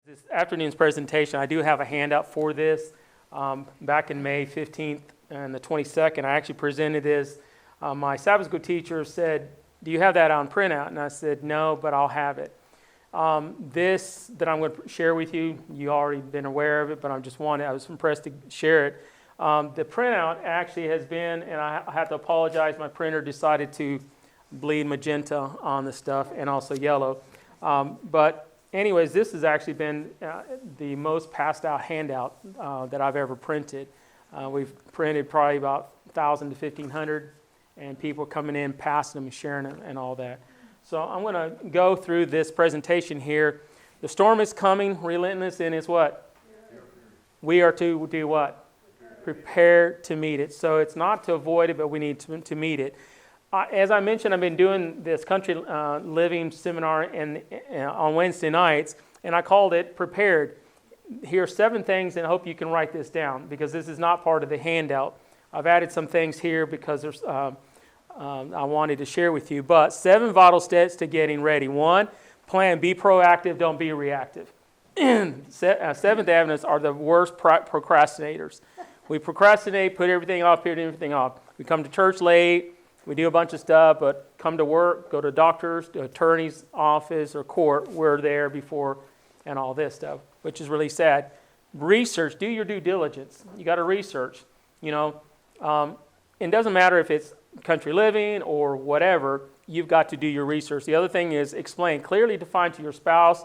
This afternoon's presentation, I do have a handout for this. Back in May 15th and the 22nd, I actually presented this. My Sabbath school teacher said, "Do you have that on printout?" And I said, "No, but I'll have it." This that I'm going to share with you, you already been aware of it, but I was impressed to share it. The printout actually has been, and I have to apologize, my printer decided to bleed magenta on the stuff and also yellow. But anyways, this has actually been the most passed out handout that I've ever printed. We've printed probably about 1,000 to 1,500, and people coming in, passing them, and sharing them, and all that. So I'm going to go through this presentation here. The storm is coming, relentless, and it's what? We are to do what? Prepare to meet it. So it's not to avoid it, but we need to meet it. As I mentioned, I've been doing this country living seminar on Wednesday nights, and I called it Prepared. Here are 7 things, and I hope you can write this down because this is not part of the handout. I've added some things here because I wanted to share with you. But 7 vital steps to getting ready. 1, plan, be proactive, don't be reactive. Seventh Adventists are the worst procrastinators. We procrastinate, put everything off. We come to church late. We do a bunch of stuff, but come to work, go to doctors, to attorney's office or court, we're there before, and all this stuff, which is really sad. Research, do your due diligence. You got to research. It doesn't matter if it's country living or whatever, you've got to do your research. The other thing is explain, clearly define to your spouse,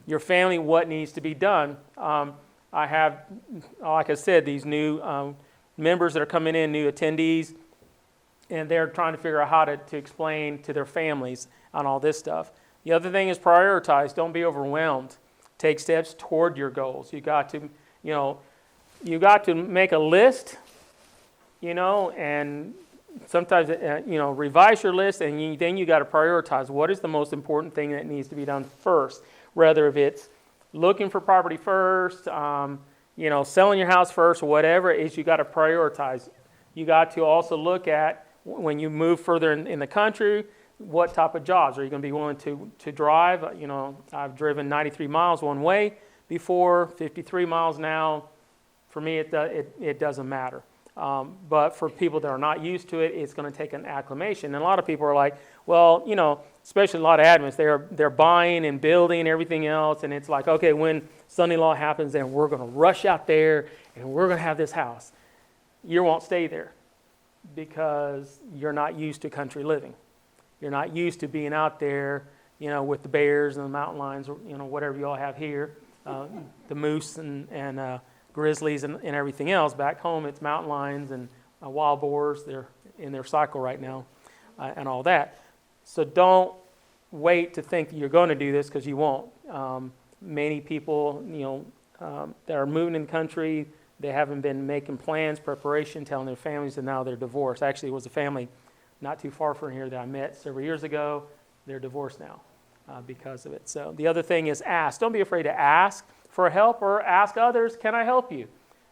your family, what needs to be done. I have, like I said, these new members that are coming in, new attendees, and they're trying to figure out how to explain to their families on all this stuff. The other thing is prioritize. Don't be overwhelmed. Take steps toward your goals. You got to make a list, and sometimes, revise your list, and then you got to prioritize. What is the most important thing that needs to be done first? Whether if it's looking for property first, selling your house first, or whatever it is, you got to prioritize. You got to also look at, when you move further in the country, what type of jobs? Are you going to be willing to drive? I've driven 93 miles one way before, 53 miles now. For me, it doesn't matter. But for people that are not used to it, it's going to take an acclimation. And a lot of people are like, well, especially a lot of admins, they're buying and building everything else, and it's like, okay, when son-in-law happens, then we're going to rush out there and we're going to have this house. You won't stay there because you're not used to country living. You're not used to being out there, with the bears and the mountain lions, or whatever you all have here, the moose and grizzlies and everything else. Back home, it's mountain lions and wild boars. They're in their cycle right now, and all that. So don't wait to think that you're going to do this, because you won't. Many people, that are moving in the country, they haven't been making plans, preparation, telling their families, and now they're divorced. Actually, it was a family not too far from here that I met several years ago. They're divorced now because of it. So the other thing is ask. Don't be afraid to ask for help, or ask others, can I help you?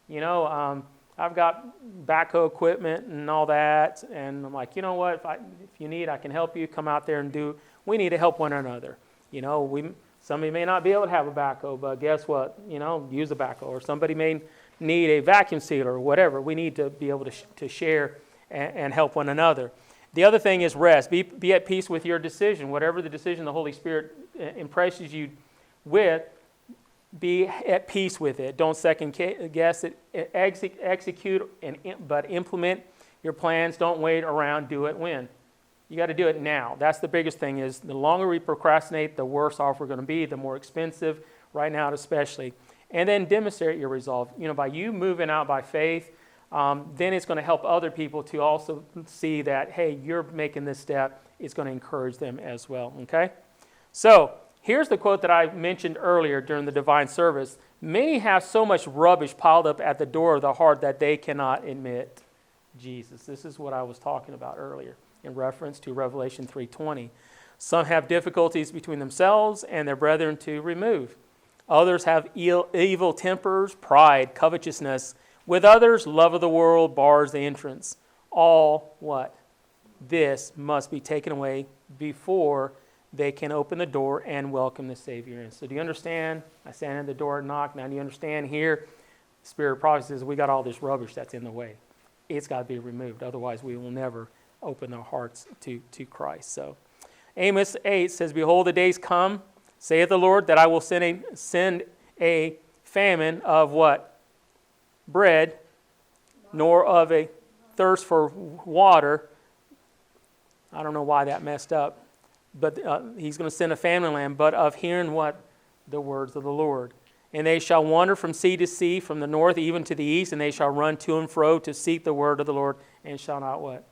I've got backhoe equipment and all that, and I'm like, you know what, if you need, I can help you. Come out there and do. We need to help one another. Somebody may not be able to have a backhoe, but guess what? Use a backhoe. Or somebody may need a vacuum sealer or whatever. We need to be able to share and help one another. The other thing is rest. Be at peace with your decision. Whatever the decision the Holy Spirit impresses you with, be at peace with it. Don't second guess it. Execute but implement your plans. Don't wait around. Do it when. You got to do it now. That's the biggest thing. Is the longer we procrastinate, the worse off we're going to be. The more expensive, right now especially. And then demonstrate your resolve. By you moving out by faith, then it's going to help other people to also see that, hey, you're making this step. It's going to encourage them as well. Okay. So here's the quote that I mentioned earlier during the divine service. Many have so much rubbish piled up at the door of the heart that they cannot admit Jesus. This is what I was talking about earlier in reference to Revelation 3:20. Some have difficulties between themselves and their brethren to remove. Others have evil tempers, pride, covetousness. With others, love of the world bars the entrance. All what? This must be taken away before they can open the door and welcome the Savior in. So do you understand? I stand at the door and knock. Now do you understand here? Spirit of prophecy says we got all this rubbish that's in the way. It's got to be removed. Otherwise, we will never open our hearts to Christ. So Amos 8 says, Behold, the days come, saith the Lord, that I will send a famine of what? Bread, nor of a thirst for water. I don't know why that messed up. But he's going to send a famine land, but of hearing what? The words of the Lord. And they shall wander from sea to sea, from the north even to the east, and they shall run to and fro to seek the word of the Lord, and shall not what?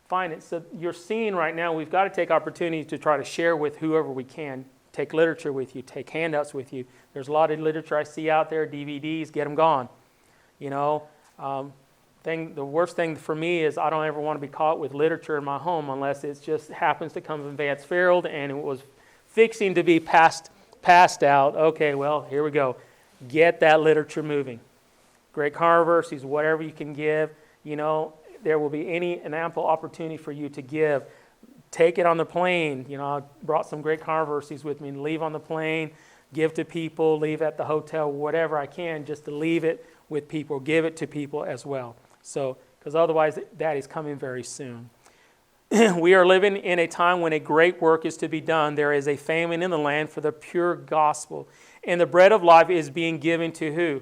Find it. So you're seeing right now, we've got to take opportunities to try to share with whoever we can. Take literature with you, take handouts with you. There's a lot of literature I see out there, DVDs, get them gone. You know, the worst thing for me is I don't ever want to be caught with literature in my home unless it just happens to come from Vance Farrell and it was fixing to be passed out. Okay, well, here we go. Get that literature moving. Great controversies, whatever you can give. You know, there will be an ample opportunity for you to give. Take it on the plane. You know, I brought some great controversies with me and leave on the plane, give to people, leave at the hotel, whatever I can, just to leave it with people, give it to people as well. So, because otherwise that is coming very soon. We are living in a time when a great work is to be done. There is a famine in the land for the pure gospel. And the bread of life is being given to who?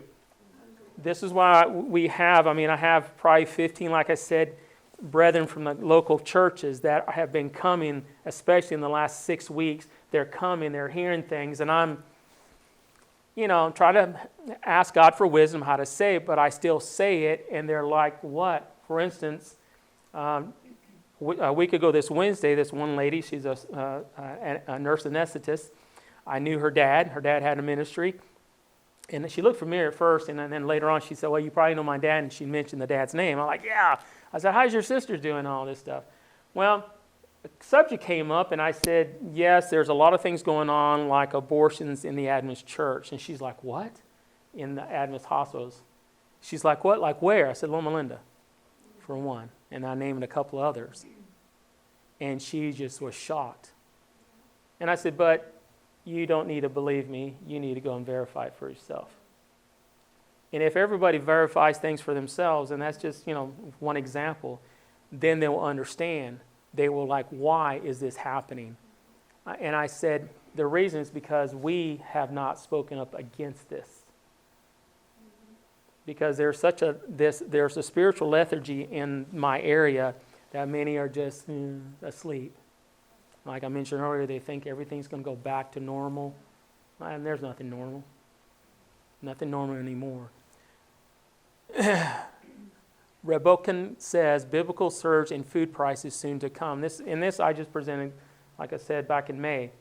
This is why I have probably 15, like I said, brethren from the local churches that have been coming, especially in the last 6 weeks. They're coming, they're hearing things, and I'm trying to ask God for wisdom how to say it, but I still say it, and they're like, what? For instance, a week ago this Wednesday, this one lady, she's a nurse anesthetist. I knew her dad. Her dad had a ministry. And she looked familiar at first, and then later on she said, well, you probably know my dad, and she mentioned the dad's name. I'm like, yeah. I said, how's your sister doing all this stuff? Well, the subject came up, and I said, yes, there's a lot of things going on, like abortions in the Adventist church. And she's like, what? In the Adventist hospitals. She's like, what? Like where? I said, Loma Linda, for one. And I named a couple others. And she just was shocked. And I said, but you don't need to believe me. You need to go and verify it for yourself. And if everybody verifies things for themselves, and that's just, one example, then they will understand. They will like, why is this happening? And I said, the reason is because we have not spoken up against this. Because there's there's a spiritual lethargy in my area that many are just asleep. Like I mentioned earlier, they think everything's going to go back to normal. And there's nothing normal. Nothing normal anymore. Rebokin says, biblical surge in food prices soon to come. This I just presented, like I said, back in May.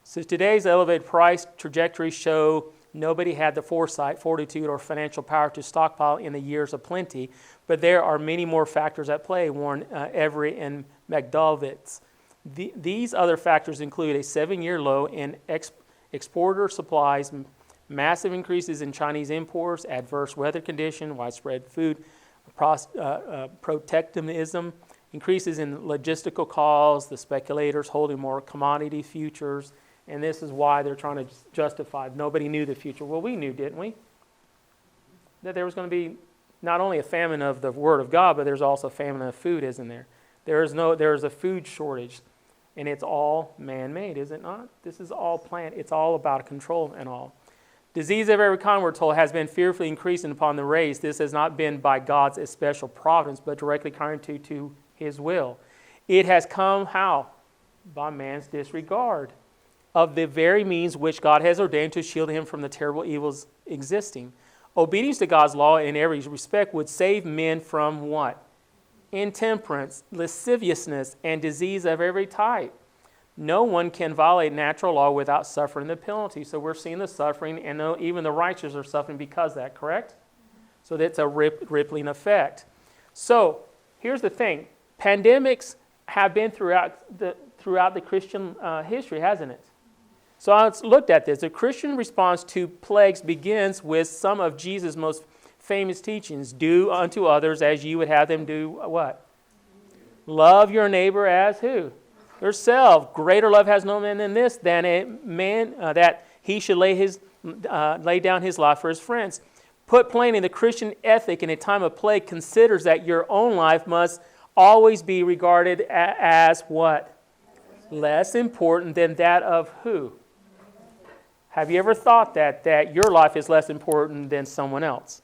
So today's elevated price trajectory show nobody had the foresight, fortitude, or financial power to stockpile in the years of plenty, but there are many more factors at play, warn Every and McDowitz. These other factors include a 7-year low in exporter supplies, massive increases in Chinese imports, adverse weather conditions, widespread food protectionism, increases in logistical costs, the speculators holding more commodity futures, and this is why they're trying to justify. Nobody knew the future. Well, we knew, didn't we? That there was going to be not only a famine of the Word of God, but there's also a famine of food, isn't there? There is a food shortage, and it's all man-made, is it not? This is all plant. It's all about control and all. Disease of every kind, we're told, has been fearfully increasing upon the race. This has not been by God's special providence, but directly contrary to His will. It has come how? By man's disregard of the very means which God has ordained to shield him from the terrible evils existing. Obedience to God's law in every respect would save men from what? Intemperance, lasciviousness, and disease of every type. No one can violate natural law without suffering the penalty. So we're seeing the suffering, and even the righteous are suffering because of that, correct? So that's a rippling effect. So here's the thing. Pandemics have been throughout the Christian history, hasn't it? So let's look at this. The Christian response to plagues begins with some of Jesus' most famous teachings. Do unto others as you would have them do what? Love your neighbor as who? yourself. Greater love has no man than this, than a man that he should lay down his life for his friends. Put plainly, the Christian ethic in a time of plague considers that your own life must always be regarded as what? Less important than that of who? Have you ever thought that your life is less important than someone else?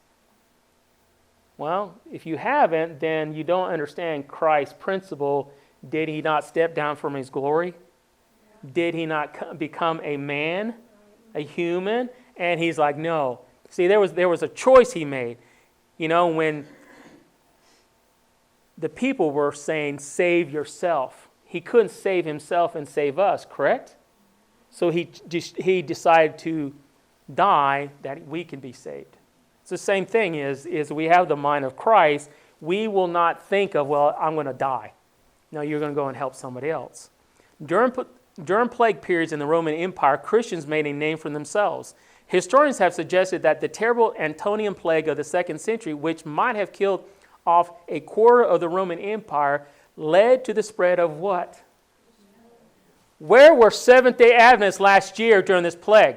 Well, if you haven't, then you don't understand Christ's principle. Did he not step down from his glory? Did he not become a man, a human? And he's like, no. See, there was a choice he made. You know, when the people were saying, save yourself. He couldn't save himself and save us, correct? So he decided to die that we can be saved. It's the same thing is we have the mind of Christ. We will not think of, well, I'm going to die. No, you're going to go and help somebody else. During plague periods in the Roman Empire, Christians made a name for themselves. Historians have suggested that the terrible Antonian plague of the 2nd century, which might have killed off a quarter of the Roman Empire, led to the spread of what? Where were Seventh-day Adventists last year during this plague?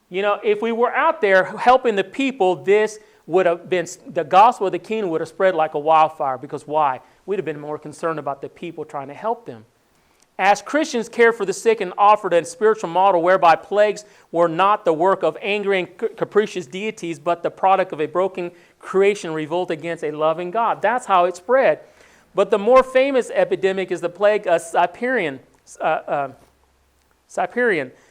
You know, if we were out there helping the people, this would have been, the gospel of the kingdom would have spread like a wildfire. Because why? We'd have been more concerned about the people trying to help them. As Christians cared for the sick and offered a spiritual model whereby plagues were not the work of angry and capricious deities, but the product of a broken creation revolt against a loving God. That's how it spread. But the more famous epidemic is the plague of Cyprian,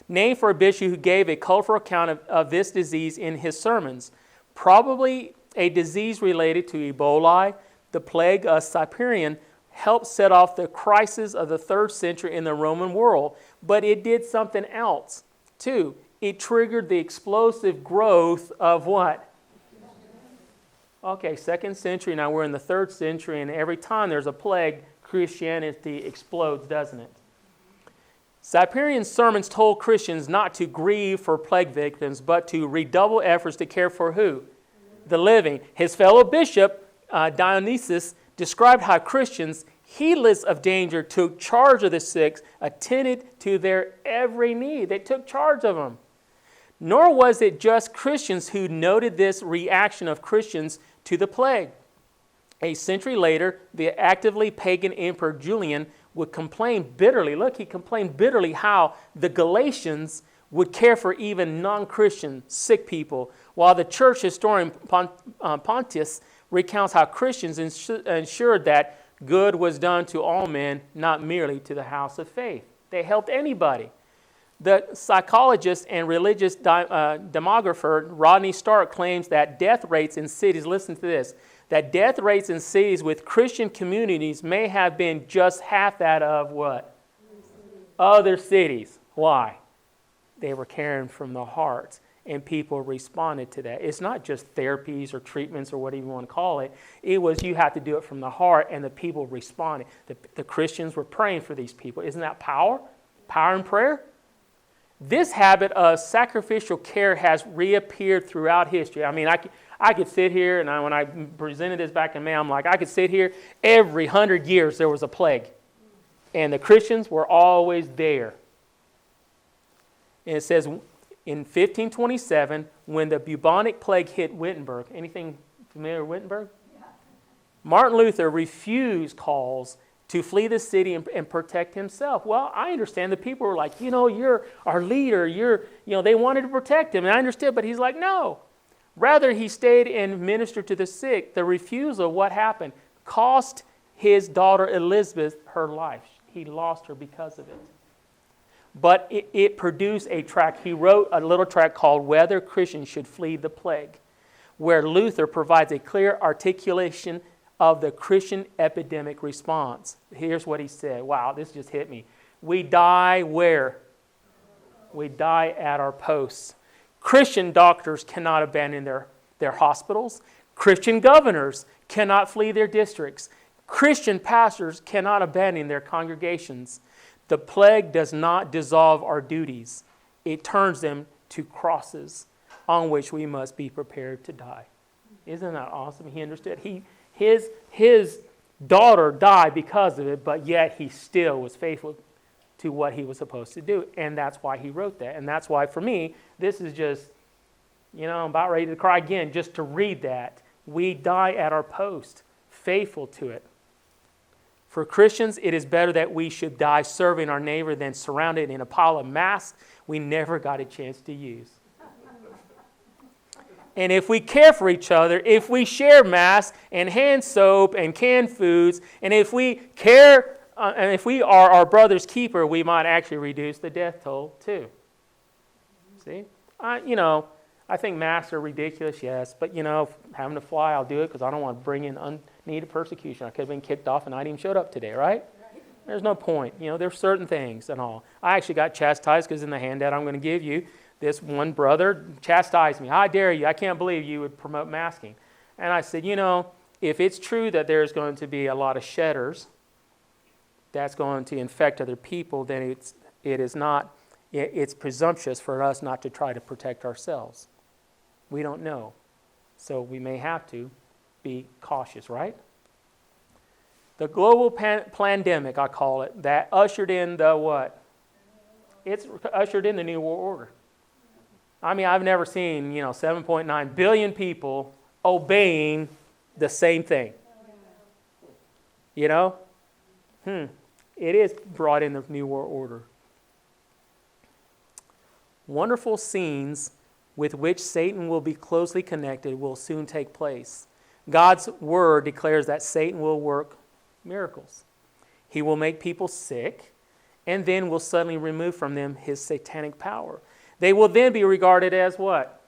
named for a bishop who gave a colorful account of this disease in his sermons. Probably a disease related to Ebola, the plague of Cyprian helped set off the crisis of the 3rd century in the Roman world. But it did something else, too. It triggered the explosive growth of what? Okay, 2nd century, now we're in the 3rd century, and every time there's a plague, Christianity explodes, doesn't it? Cyprian's sermons told Christians not to grieve for plague victims, but to redouble efforts to care for who? The living. His fellow bishop, Dionysius, described how Christians, heedless of danger, took charge of the sick, attended to their every need. They took charge of them. Nor was it just Christians who noted this reaction of Christians to the plague. A century later, the actively pagan emperor Julian would complain bitterly. Look, he complained bitterly how the Galatians would care for even non-Christian sick people, while the church historian Pontius recounts how Christians ensured that good was done to all men, not merely to the house of faith. They helped anybody. The psychologist and religious demographer Rodney Stark claims that death rates in cities, listen to this, that death rates in cities with Christian communities may have been just half that of what? Other cities. Why? They were caring from the heart, and people responded to that. It's not just therapies or treatments or whatever you want to call it. It was you have to do it from the heart, and the people responded. The Christians were praying for these people. Isn't that power? Power in prayer? This habit of sacrificial care has reappeared throughout history. I mean, I could sit here, and when I presented this back in May, I'm like, I could sit here. Every 100 years there was a plague. And the Christians were always there. And it says in 1527, when the bubonic plague hit Wittenberg, anything familiar with Wittenberg? Yeah. Martin Luther refused calls to flee the city and protect himself. Well, I understand the people were like, you're our leader. They wanted to protect him, and I understood, but he's like, no. Rather, he stayed and ministered to the sick. The refusal, what happened? Cost his daughter Elizabeth her life. He lost her because of it. But it produced a tract. He wrote a little tract called Whether Christians Should Flee the Plague, where Luther provides a clear articulation of the Christian epidemic response. Here's what he said. Wow, this just hit me. We die where? We die at our posts. Christian doctors cannot abandon their hospitals. Christian governors cannot flee their districts. Christian pastors cannot abandon their congregations. The plague does not dissolve our duties. It turns them to crosses on which we must be prepared to die. Isn't that awesome? He understood. His daughter die because of it, but yet he still was faithful to what he was supposed to do. And that's why he wrote that. And that's why, for me, this is just, I'm about ready to cry again just to read that. We die at our post, faithful to it. For Christians, it is better that we should die serving our neighbor than surrounded in a pile of masks we never got a chance to use. And if we care for each other, if we share masks and hand soap and canned foods, and if we care, and if we are our brother's keeper, we might actually reduce the death toll too. See? I think masks are ridiculous, yes, but having to fly, I'll do it because I don't want to bring in unneeded persecution. I could have been kicked off and I didn't even showed up today, right? There's no point. There's certain things and all. I actually got chastised because in the handout I'm going to give you, this one brother chastised me. How dare you? I can't believe you would promote masking. And I said, if it's true that there's going to be a lot of shedders that's going to infect other people, then it's presumptuous for us not to try to protect ourselves. We don't know. So we may have to be cautious, right? The global pandemic, I call it, that ushered in the what? It's ushered in the New World Order. I mean, I've never seen, 7.9 billion people obeying the same thing. It is brought in the New World Order. Wonderful scenes with which Satan will be closely connected will soon take place. God's word declares that Satan will work miracles. He will make people sick and then will suddenly remove from them his satanic power. They will then be regarded as what?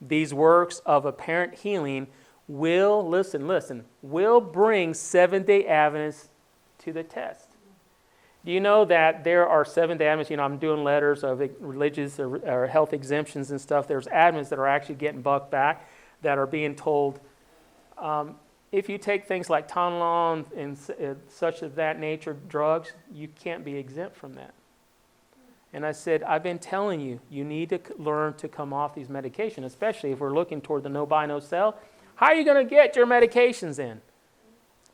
These works of apparent healing will, will bring Seventh-day Adventists to the test. Do you know that there are Seventh-day Adventists, I'm doing letters of religious or health exemptions and stuff. There's Adventists that are actually getting bucked back that are being told, if you take things like Tylenol and such of that nature, drugs, you can't be exempt from that. And I said, I've been telling you, you need to learn to come off these medications, especially if we're looking toward the no buy, no sell. How are you going to get your medications in?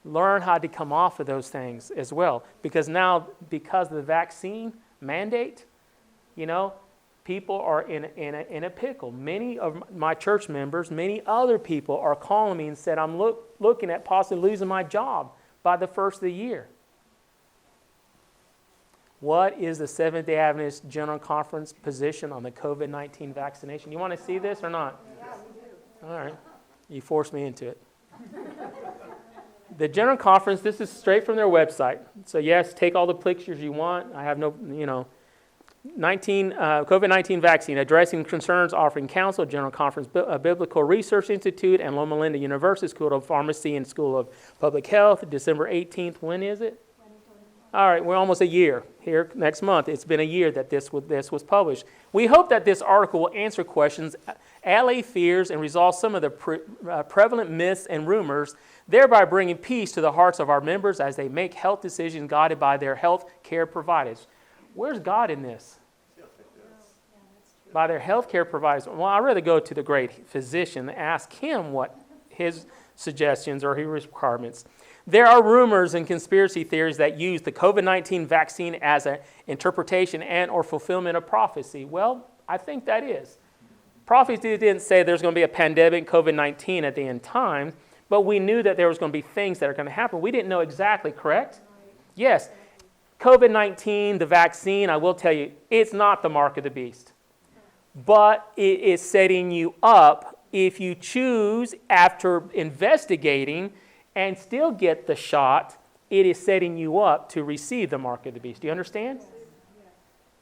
Learn how to come off of those things as well. Because now, because of the vaccine mandate, people are in a pickle. Many of my church members, many other people are calling me and said, I'm looking at possibly losing my job by the first of the year. What is the Seventh-day Adventist General Conference position on the COVID-19 vaccination? You want to see this or not? Yeah, we do. All right. You forced me into it. The General Conference, this is straight from their website. So yes, take all the pictures you want. I have no, COVID-19 vaccine, addressing concerns, offering counsel, General Conference, Biblical Research Institute, and Loma Linda University School of Pharmacy and School of Public Health, December 18th. When is it? All right, we're almost a year here next month. It's been a year that this was published. We hope that this article will answer questions, allay fears, and resolve some of the prevalent myths and rumors, thereby bringing peace to the hearts of our members as they make health decisions guided by their health care providers. Where's God in this? By their health care providers. Well, I'd rather go to the great physician and ask him what his suggestions or his requirements. There are rumors and conspiracy theories that use the COVID-19 vaccine as an interpretation and or fulfillment of prophecy. Well, I think that is. Prophecy didn't say there's going to be a pandemic, COVID-19 at the end time, but we knew that there was going to be things that are going to happen. We didn't know exactly, correct? Yes. COVID-19, the vaccine, I will tell you, it's not the mark of the beast. But it is setting you up if you choose, after investigating, and still get the shot, it is setting you up to receive the mark of the beast. Do you understand?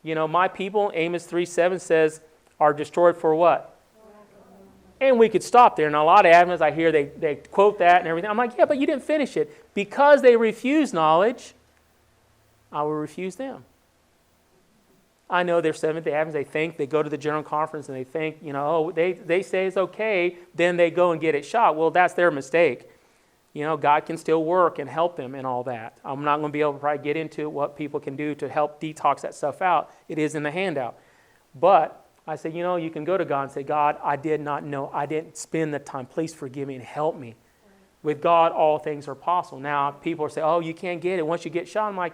My people, Amos 3:7 says, are destroyed for what? And we could stop there. And a lot of Adventists, I hear they quote that and everything. I'm like, yeah, but you didn't finish it. Because they refuse knowledge, I will refuse them. I know they're Seventh-day Adventists. They go to the General Conference and they think, they say it's okay, then they go and get it shot. Well, that's their mistake. God can still work and help them and all that. I'm not going to be able to probably get into what people can do to help detox that stuff out. It is in the handout. But I say, you can go to God and say, God, I did not know. I didn't spend the time. Please forgive me and help me. With God, all things are possible. Now, people say, oh, you can't get it once you get shot. I'm like,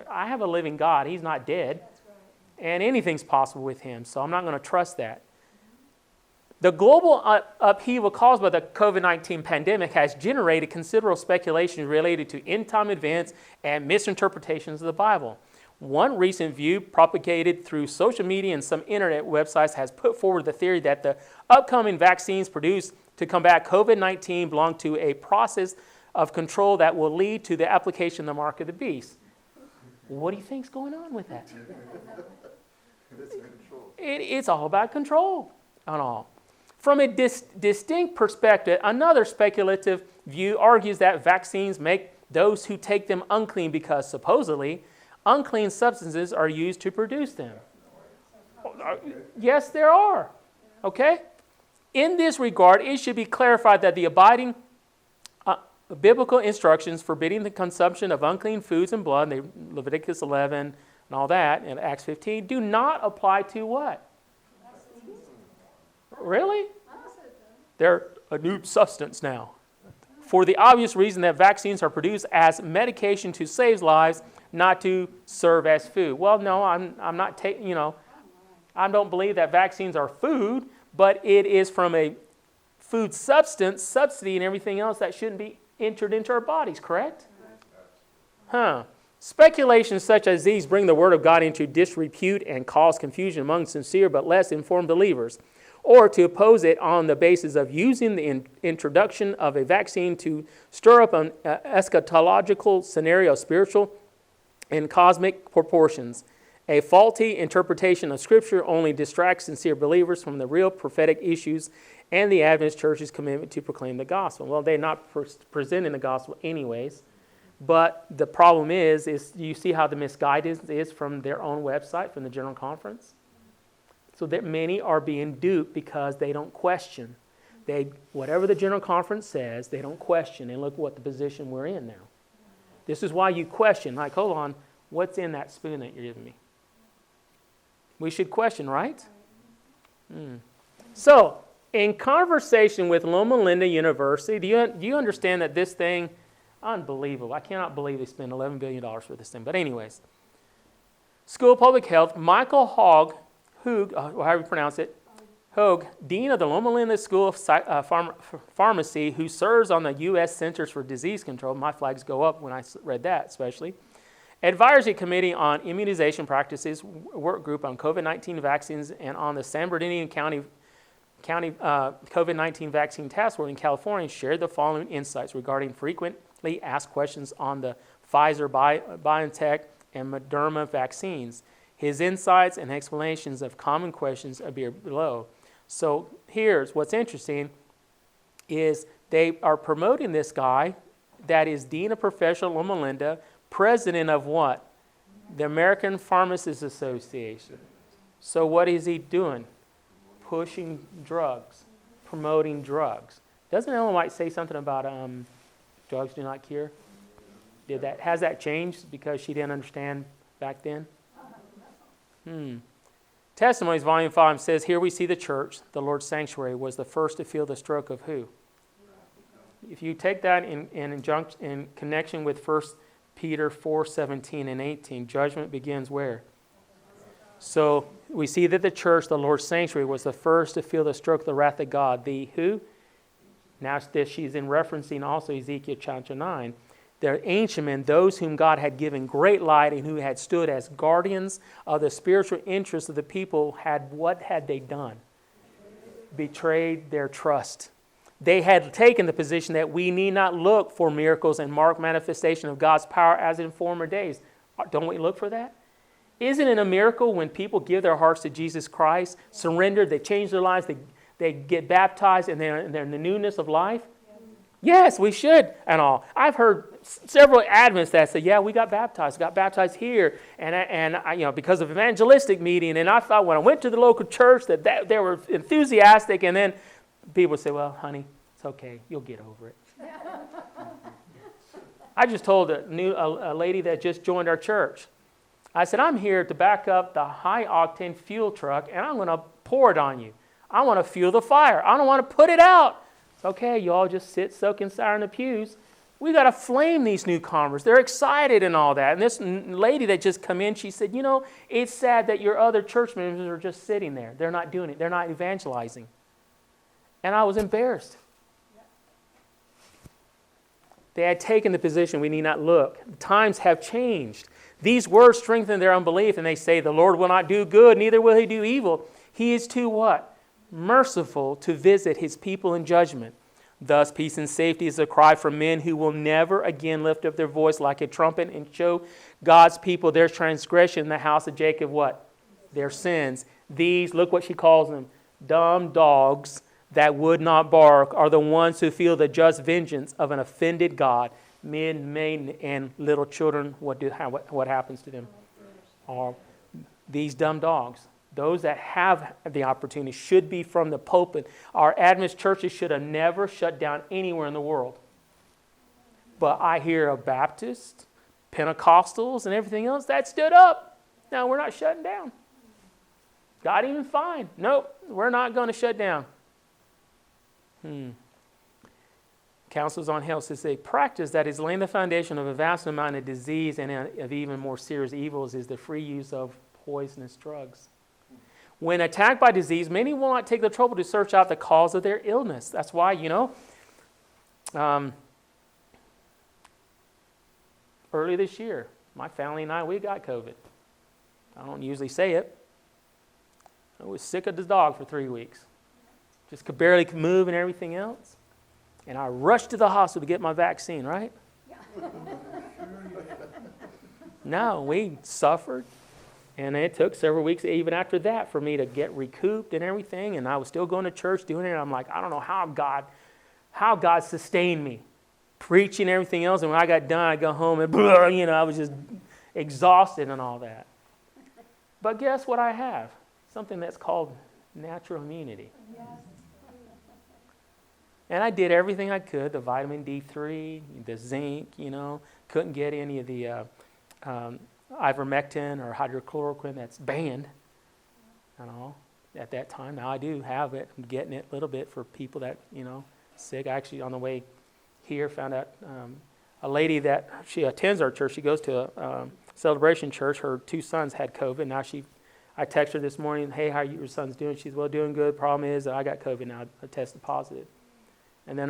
I have a living God. He's not dead. That's right. And anything's possible with him, so I'm not going to trust that. The global upheaval caused by the COVID-19 pandemic has generated considerable speculation related to end-time events and misinterpretations of the Bible. One recent view propagated through social media and some internet websites has put forward the theory that the upcoming vaccines produced to combat COVID-19 belong to a process of control that will lead to the application of the mark of the beast. What do you think's going on with that? It's all about control and all. From a distinct perspective, another speculative view argues that vaccines make those who take them unclean because supposedly unclean substances are used to produce them. Yes, there are. Okay? In this regard, it should be clarified that the abiding biblical instructions forbidding the consumption of unclean foods and blood, Leviticus 11 and all that, and Acts 15, do not apply to what? Really? They're a new substance now. For the obvious reason that vaccines are produced as medication to save lives, not to serve as food. Well, no, I'm not I don't believe that vaccines are food, but it is from a food substance, subsidy, and everything else that shouldn't be entered into our bodies, correct? Speculations such as these bring the Word of God into disrepute and cause confusion among sincere but less informed believers, or to oppose it on the basis of using the introduction of a vaccine to stir up an eschatological scenario of spiritual and cosmic proportions. A faulty interpretation of Scripture only distracts sincere believers from the real prophetic issues and the Adventist Church's commitment to proclaim the gospel. Well, they're not presenting the gospel anyways, but the problem is you see how the misguidance is from their own website, from the General Conference? So that many are being duped because they don't question. Whatever the General Conference says, they don't question. And look what the position we're in now. This is why you question, like, hold on, what's in that spoon that you're giving me? We should question, right? So, in conversation with Loma Linda University, do you understand that this thing, unbelievable. I cannot believe they spent $11 billion for this thing. But anyways, School of Public Health, Michael Hogue, however you pronounce it, Hogue, Dean of the Loma Linda School of Pharmacy, who serves on the U.S. Centers for Disease Control. My flags go up when I read that, especially. Advisory Committee on Immunization Practices, work group on COVID-19 vaccines, and on the San Bernardino County COVID-19 Vaccine Task Force in California, shared the following insights regarding frequently asked questions on the Pfizer, BioNTech, and Moderna vaccines. His insights and explanations of common questions appear below. So here's what's interesting is they are promoting this guy that is Dean of Professional Loma Linda, president of what? The American Pharmacists Association. So what is he doing? Pushing drugs, promoting drugs. Doesn't Ellen White say something about drugs do not cure? Has that changed because she didn't understand back then? Testimonies, Volume 5 says, here we see the church, the Lord's sanctuary, was the first to feel the stroke of who? If you take that in connection with 1 Peter 4:17 and 18, judgment begins where? So we see that the church, the Lord's sanctuary, was the first to feel the stroke of the wrath of God. The who? Now she's in referencing also Ezekiel chapter 9. The ancient men, those whom God had given great light and who had stood as guardians of the spiritual interests of the people, what had they done? Betrayed their trust. They had taken the position that we need not look for miracles and marked manifestation of God's power as in former days. Don't we look for that? Isn't it a miracle when people give their hearts to Jesus Christ, surrender, they change their lives, they get baptized, and they're in the newness of life? Yes, we should and all. I've heard several Adventists that say, yeah, we got baptized here, and I, because of evangelistic meeting, and I thought when I went to the local church that they were enthusiastic, and then people say, well, honey, it's okay, you'll get over it. I just told a lady that just joined our church, I said, I'm here to back up the high-octane fuel truck, and I'm going to pour it on you. I want to fuel the fire. I don't want to put it out. So Okay, you all just sit, soak, and sour in the pews. We got to flame these newcomers. They're excited and all that. And this lady that just come in, she said, it's sad that your other church members are just sitting there. They're not doing it. They're not evangelizing. And I was embarrassed. They had taken the position, we need not look. The times have changed. These words strengthen their unbelief, and they say, the Lord will not do good, neither will he do evil. He is too what? Merciful to visit his people in judgment. Thus, peace and safety is a cry from men who will never again lift up their voice like a trumpet and show God's people their transgression in the house of Jacob, what? Their sins. These, look what she calls them, dumb dogs that would not bark are the ones who feel the just vengeance of an offended God. Men, maiden, and little children, what happens to them? These dumb dogs. Those that have the opportunity should be from the pulpit. Our Adventist churches should have never shut down anywhere in the world. But I hear of Baptists, Pentecostals, and everything else that stood up. Now, we're not shutting down. Got even fined. Nope, we're not going to shut down. Councils on Health says a practice that is laying the foundation of a vast amount of disease and of even more serious evils is the free use of poisonous drugs. When attacked by disease, many will not take the trouble to search out the cause of their illness. That's why, early this year, my family and I, we got COVID. I don't usually say it. I was sick of the dog for 3 weeks. Just could barely move and everything else. And I rushed to the hospital to get my vaccine, right? Yeah. No, we suffered. And it took several weeks even after that for me to get recouped and everything. And I was still going to church doing it. And I'm like, I don't know how God sustained me. Preaching and everything else. And when I got done, I go home and I was just exhausted and all that. But guess what I have? Something that's called natural immunity. Yes. And I did everything I could, the vitamin D3, the zinc, couldn't get any of the ivermectin or hydrochloroquine that's banned at that time. Now I do have it. I'm getting it a little bit for people that, sick. I actually, on the way here, found out a lady that she attends our church. She goes to a celebration church. Her 2 sons had COVID. Now I texted her this morning, hey, how are your sons doing? She's, well, doing good. Problem is that I got COVID now. I tested positive. And then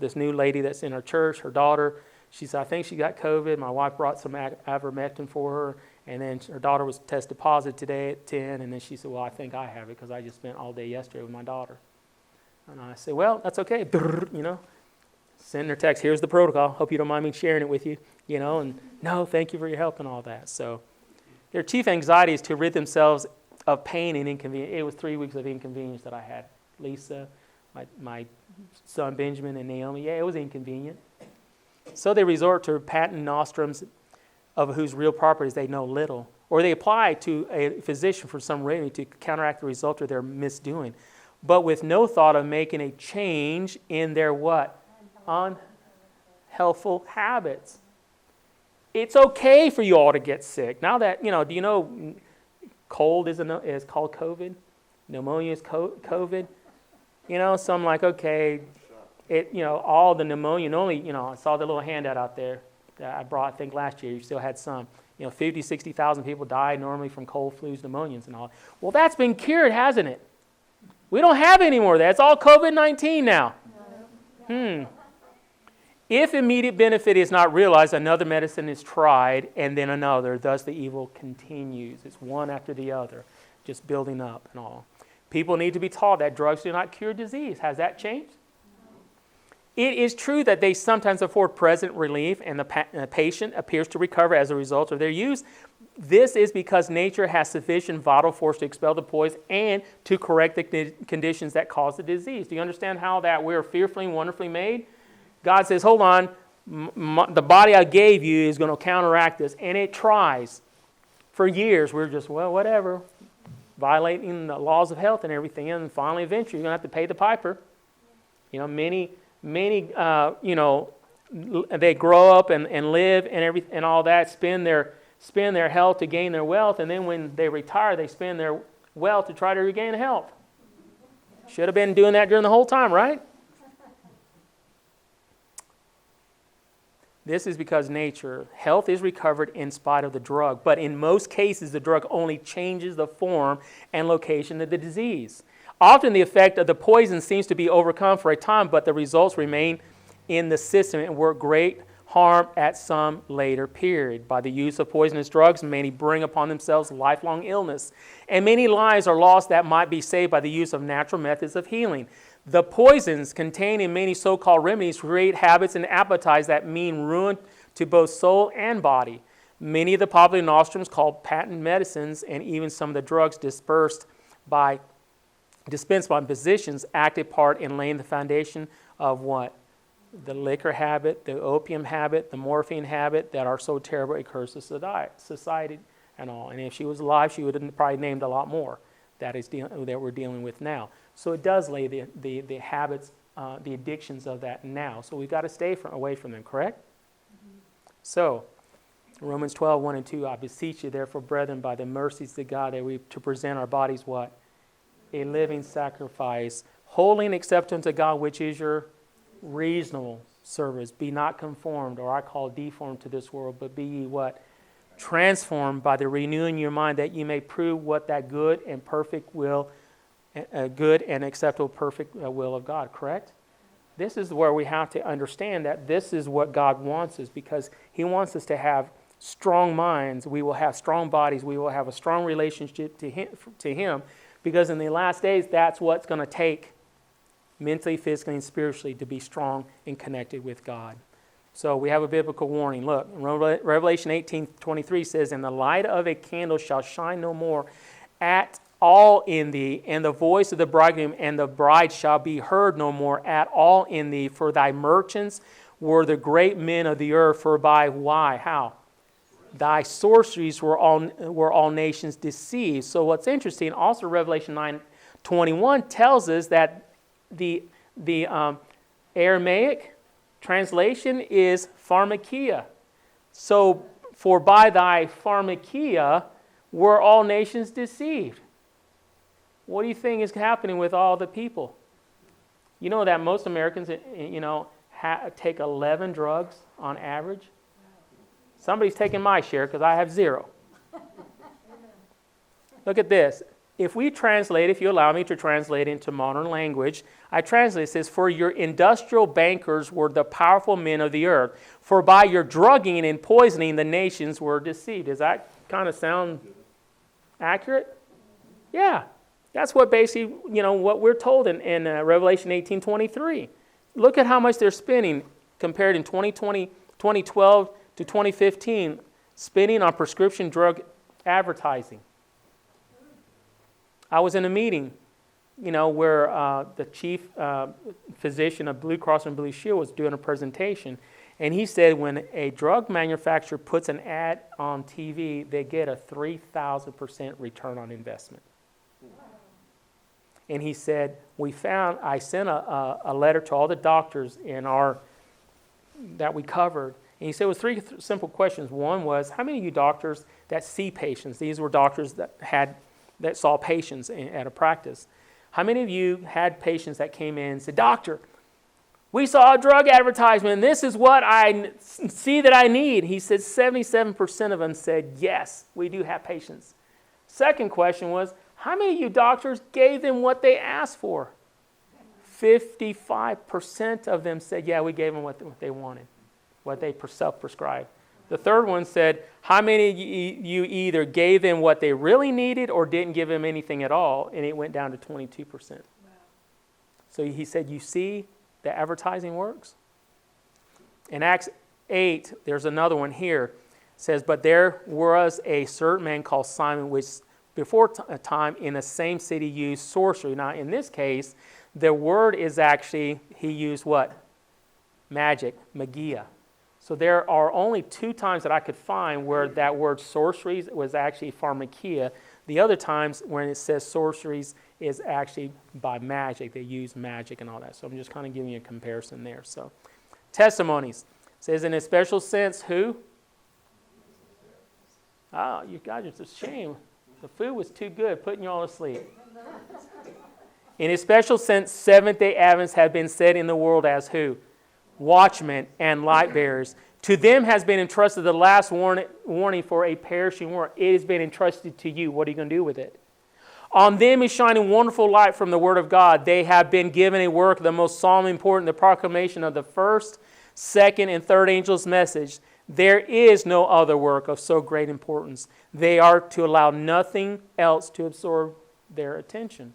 this new lady that's in our church, her daughter, she said, I think she got COVID. My wife brought some ivermectin for her. And then her daughter was tested positive today at 10. And then she said, well, I think I have it because I just spent all day yesterday with my daughter. And I said, well, that's okay. Send her text, here's the protocol. Hope you don't mind me sharing it with you. And no, thank you for your help and all that. So their chief anxiety is to rid themselves of pain and inconvenience. It was 3 weeks of inconvenience that I had. Lisa, my son Benjamin, and Naomi, it was inconvenient. So they resort to patent nostrums of whose real properties they know little. Or they apply to a physician for some remedy to counteract the result of their misdoing. But with no thought of making a change in their what? Unhealthful habits. It's okay for you all to get sick. Now that, do you know cold is called COVID? Pneumonia is COVID? So I'm like, okay, all the pneumonia, and only, I saw the little handout out there that I brought, I think last year, you still had some. 50, 60,000 people die normally from cold, flus, pneumonias and all. Well, that's been cured, hasn't it? We don't have any more of that. It's all COVID-19 now. If immediate benefit is not realized, another medicine is tried, and then another. Thus, the evil continues. It's one after the other, just building up and all. People need to be taught that drugs do not cure disease. Has that changed? It is true that they sometimes afford present relief, and the patient appears to recover as a result of their use. This is because nature has sufficient vital force to expel the poison and to correct the conditions that cause the disease. Do you understand how that we're fearfully and wonderfully made? God says, hold on, the body I gave you is going to counteract this. And it tries. For years, we're just, well, whatever, violating the laws of health and everything. And finally, eventually, you're going to have to pay the piper. Many, they grow up and live and all that, spend their health to gain their wealth. And then when they retire, they spend their wealth to try to regain health. Should have been doing that during the whole time, right? This is because nature, health is recovered in spite of the drug, but in most cases, the drug only changes the form and location of the disease. Often the effect of the poison seems to be overcome for a time, but the results remain in the system and work great harm at some later period. By the use of poisonous drugs, many bring upon themselves lifelong illness, and many lives are lost that might be saved by the use of natural methods of healing. The poisons contained in many so-called remedies create habits and appetites that mean ruin to both soul and body. Many of the popular nostrums called patent medicines and even some of the drugs dispensed by physicians acted part in laying the foundation of what? The liquor habit, the opium habit, the morphine habit that are so terrible it curses society and all. And if she was alive, she would have probably named a lot more that we're dealing with now. So it does lay the habits, the addictions of that now. So we've got to stay away from them, correct? Mm-hmm. So Romans 12, 1 and 2, I beseech you, therefore, brethren, by the mercies of God, that we to present our bodies what? A living sacrifice, holy and acceptable to God, which is your reasonable service. Be not conformed, or I call deformed to this world, but be ye what? Transformed by the renewing your mind, that you may prove what that good and perfect will, good and acceptable perfect will of God, correct? This is where we have to understand that this is what God wants us, because He wants us to have strong minds. We will have strong bodies. We will have a strong relationship to Him, because in the last days, that's what's going to take mentally, physically, and spiritually to be strong and connected with God. So we have a biblical warning. Look, Revelation 18:23 says, "And the light of a candle shall shine no more at all in thee, and the voice of the bridegroom and the bride shall be heard no more at all in thee. For thy merchants were the great men of the earth, for by," why? How? "Thy sorceries were all nations deceived." So what's interesting, also Revelation 9:21 tells us that the Aramaic translation is pharmakia. So, for by thy pharmakia were all nations deceived. What do you think is happening with all the people? You know that most Americans, take 11 drugs on average? Somebody's taking my share because I have 0. Look at this. If we translate, if you allow me to translate into modern language, I translate, it says, "For your industrial bankers were the powerful men of the earth. For by your drugging and poisoning, the nations were deceived." Does that kind of sound accurate? Yeah. That's what basically, what we're told in Revelation 18:23. Look at how much they're spending compared in 2012 to 2015, spending on prescription drug advertising. I was in a meeting, where the chief physician of Blue Cross and Blue Shield was doing a presentation, and he said when a drug manufacturer puts an ad on TV, they get a 3,000% return on investment. And he said, I sent a letter to all the doctors that we covered, and he said it was 3 simple questions. One was, how many of you doctors that see patients, these were doctors that saw patients at a practice. How many of you had patients that came in and said, "Doctor, we saw a drug advertisement, and this is what I see that I need"? He said 77% of them said, "Yes, we do have patients." Second question was, how many of you doctors gave them what they asked for? 55% of them said, "Yeah, we gave them what they wanted, what they self-prescribed." The third one said, how many of you either gave them what they really needed or didn't give them anything at all? And it went down to 22%. Wow. So he said, you see the advertising works? In Acts 8, there's another one here. It says, "But there was a certain man called Simon, which before a time in the same city used sorcery." Now, in this case, the word is actually, he used what? Magic, magia. So there are only 2 times that I could find where that word sorceries was actually pharmakia. The other times when it says sorceries is actually by magic. They use magic and all that. So I'm just kind of giving you a comparison there. So testimonies. It says in a special sense, who? Oh, you guys, it's a shame. The food was too good, putting you all to sleep. In a special sense, Seventh-day Adventists have been said in the world as who? Watchmen and light bearers. To them has been entrusted the last warning for a perishing world. It has been entrusted to you. What are you going to do with it? On them is shining wonderful light from the Word of God. They have been given a work, the most solemn important, the proclamation of the first, second, and third angel's message. There is no other work of so great importance. They are to allow nothing else to absorb their attention.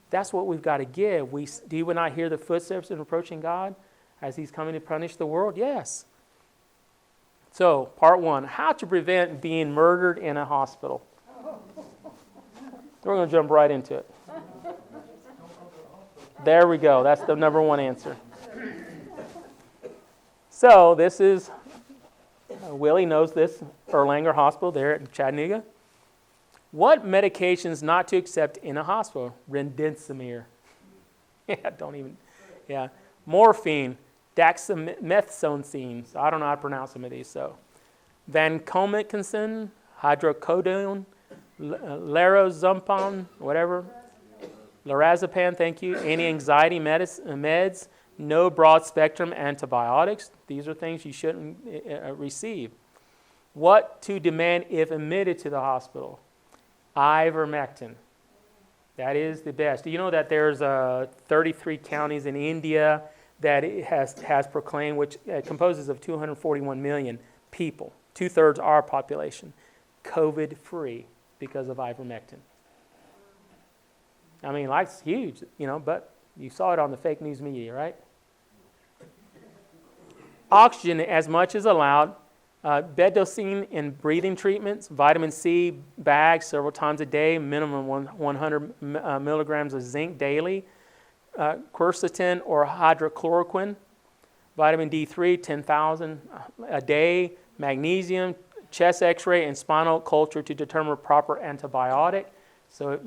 That's what we've got to give. Do you not hear the footsteps of approaching God as He's coming to punish the world? Yes. So, part one, how to prevent being murdered in a hospital. We're going to jump right into it. There we go. That's the number one answer. So, this is, Willie knows this, Erlanger Hospital there in Chattanooga. What medications not to accept in a hospital? Remdesivir. Morphine. Dexamethasone. I don't know how to pronounce some of these. So, vancomycin, hydrocodone, lorazepam, whatever, lorazepam. Thank you. Anti-anxiety meds. No broad-spectrum antibiotics. These are things you shouldn't receive. What to demand if admitted to the hospital? Ivermectin. That is the best. Do you know that there's 33 counties in India that it has proclaimed, which composes of 241 million people, 2/3 our population, COVID-free because of ivermectin. I mean, life's huge, but you saw it on the fake news media, right? Oxygen as much as allowed, bedosine in breathing treatments, vitamin C bags several times a day, minimum 100 milligrams of zinc daily, quercetin or hydrochloroquine, vitamin D3, 10,000 a day, magnesium, chest x-ray, and spinal culture to determine proper antibiotic. So,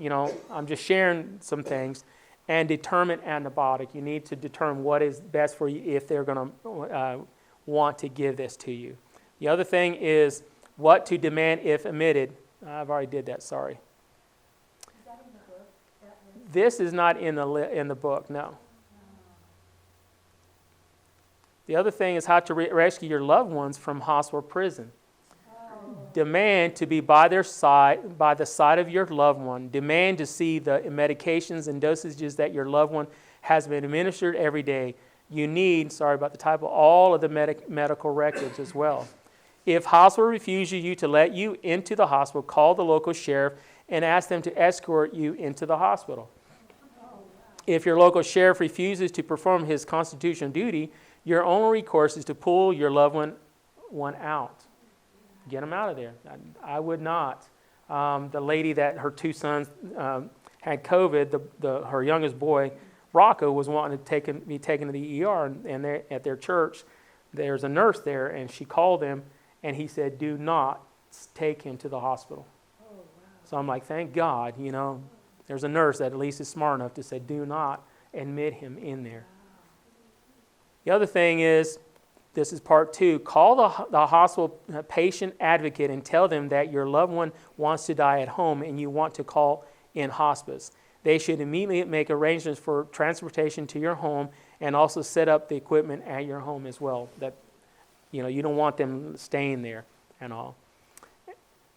I'm just sharing some things. And determine antibiotic. You need to determine what is best for you if they're going to want to give this to you. The other thing is what to demand if admitted. I've already did that, sorry. Is that in the book? This is not in the book, no. The other thing is how to rescue your loved ones from hospital prison. Demand to be by the side of your loved one. Demand to see the medications and dosages that your loved one has been administered every day. You need, sorry about the typo, all of the medical records as well. If hospital refuses you to let you into the hospital, call the local sheriff and ask them to escort you into the hospital. If your local sheriff refuses to perform his constitutional duty, your only recourse is to pull your loved one out. Get them out of there. I would not. The lady that her two sons had COVID, her youngest boy, Rocco, was wanting to be taken to the ER, and at their church, there's a nurse there, and she called him, and he said, do not take him to the hospital. Oh, wow. So I'm like, thank God, there's a nurse that at least is smart enough to say, do not admit him in there. The other thing is, this is part two, call the hospital patient advocate and tell them that your loved one wants to die at home and you want to call in hospice. They should immediately make arrangements for transportation to your home and also set up the equipment at your home as well. That you don't want them staying there and all.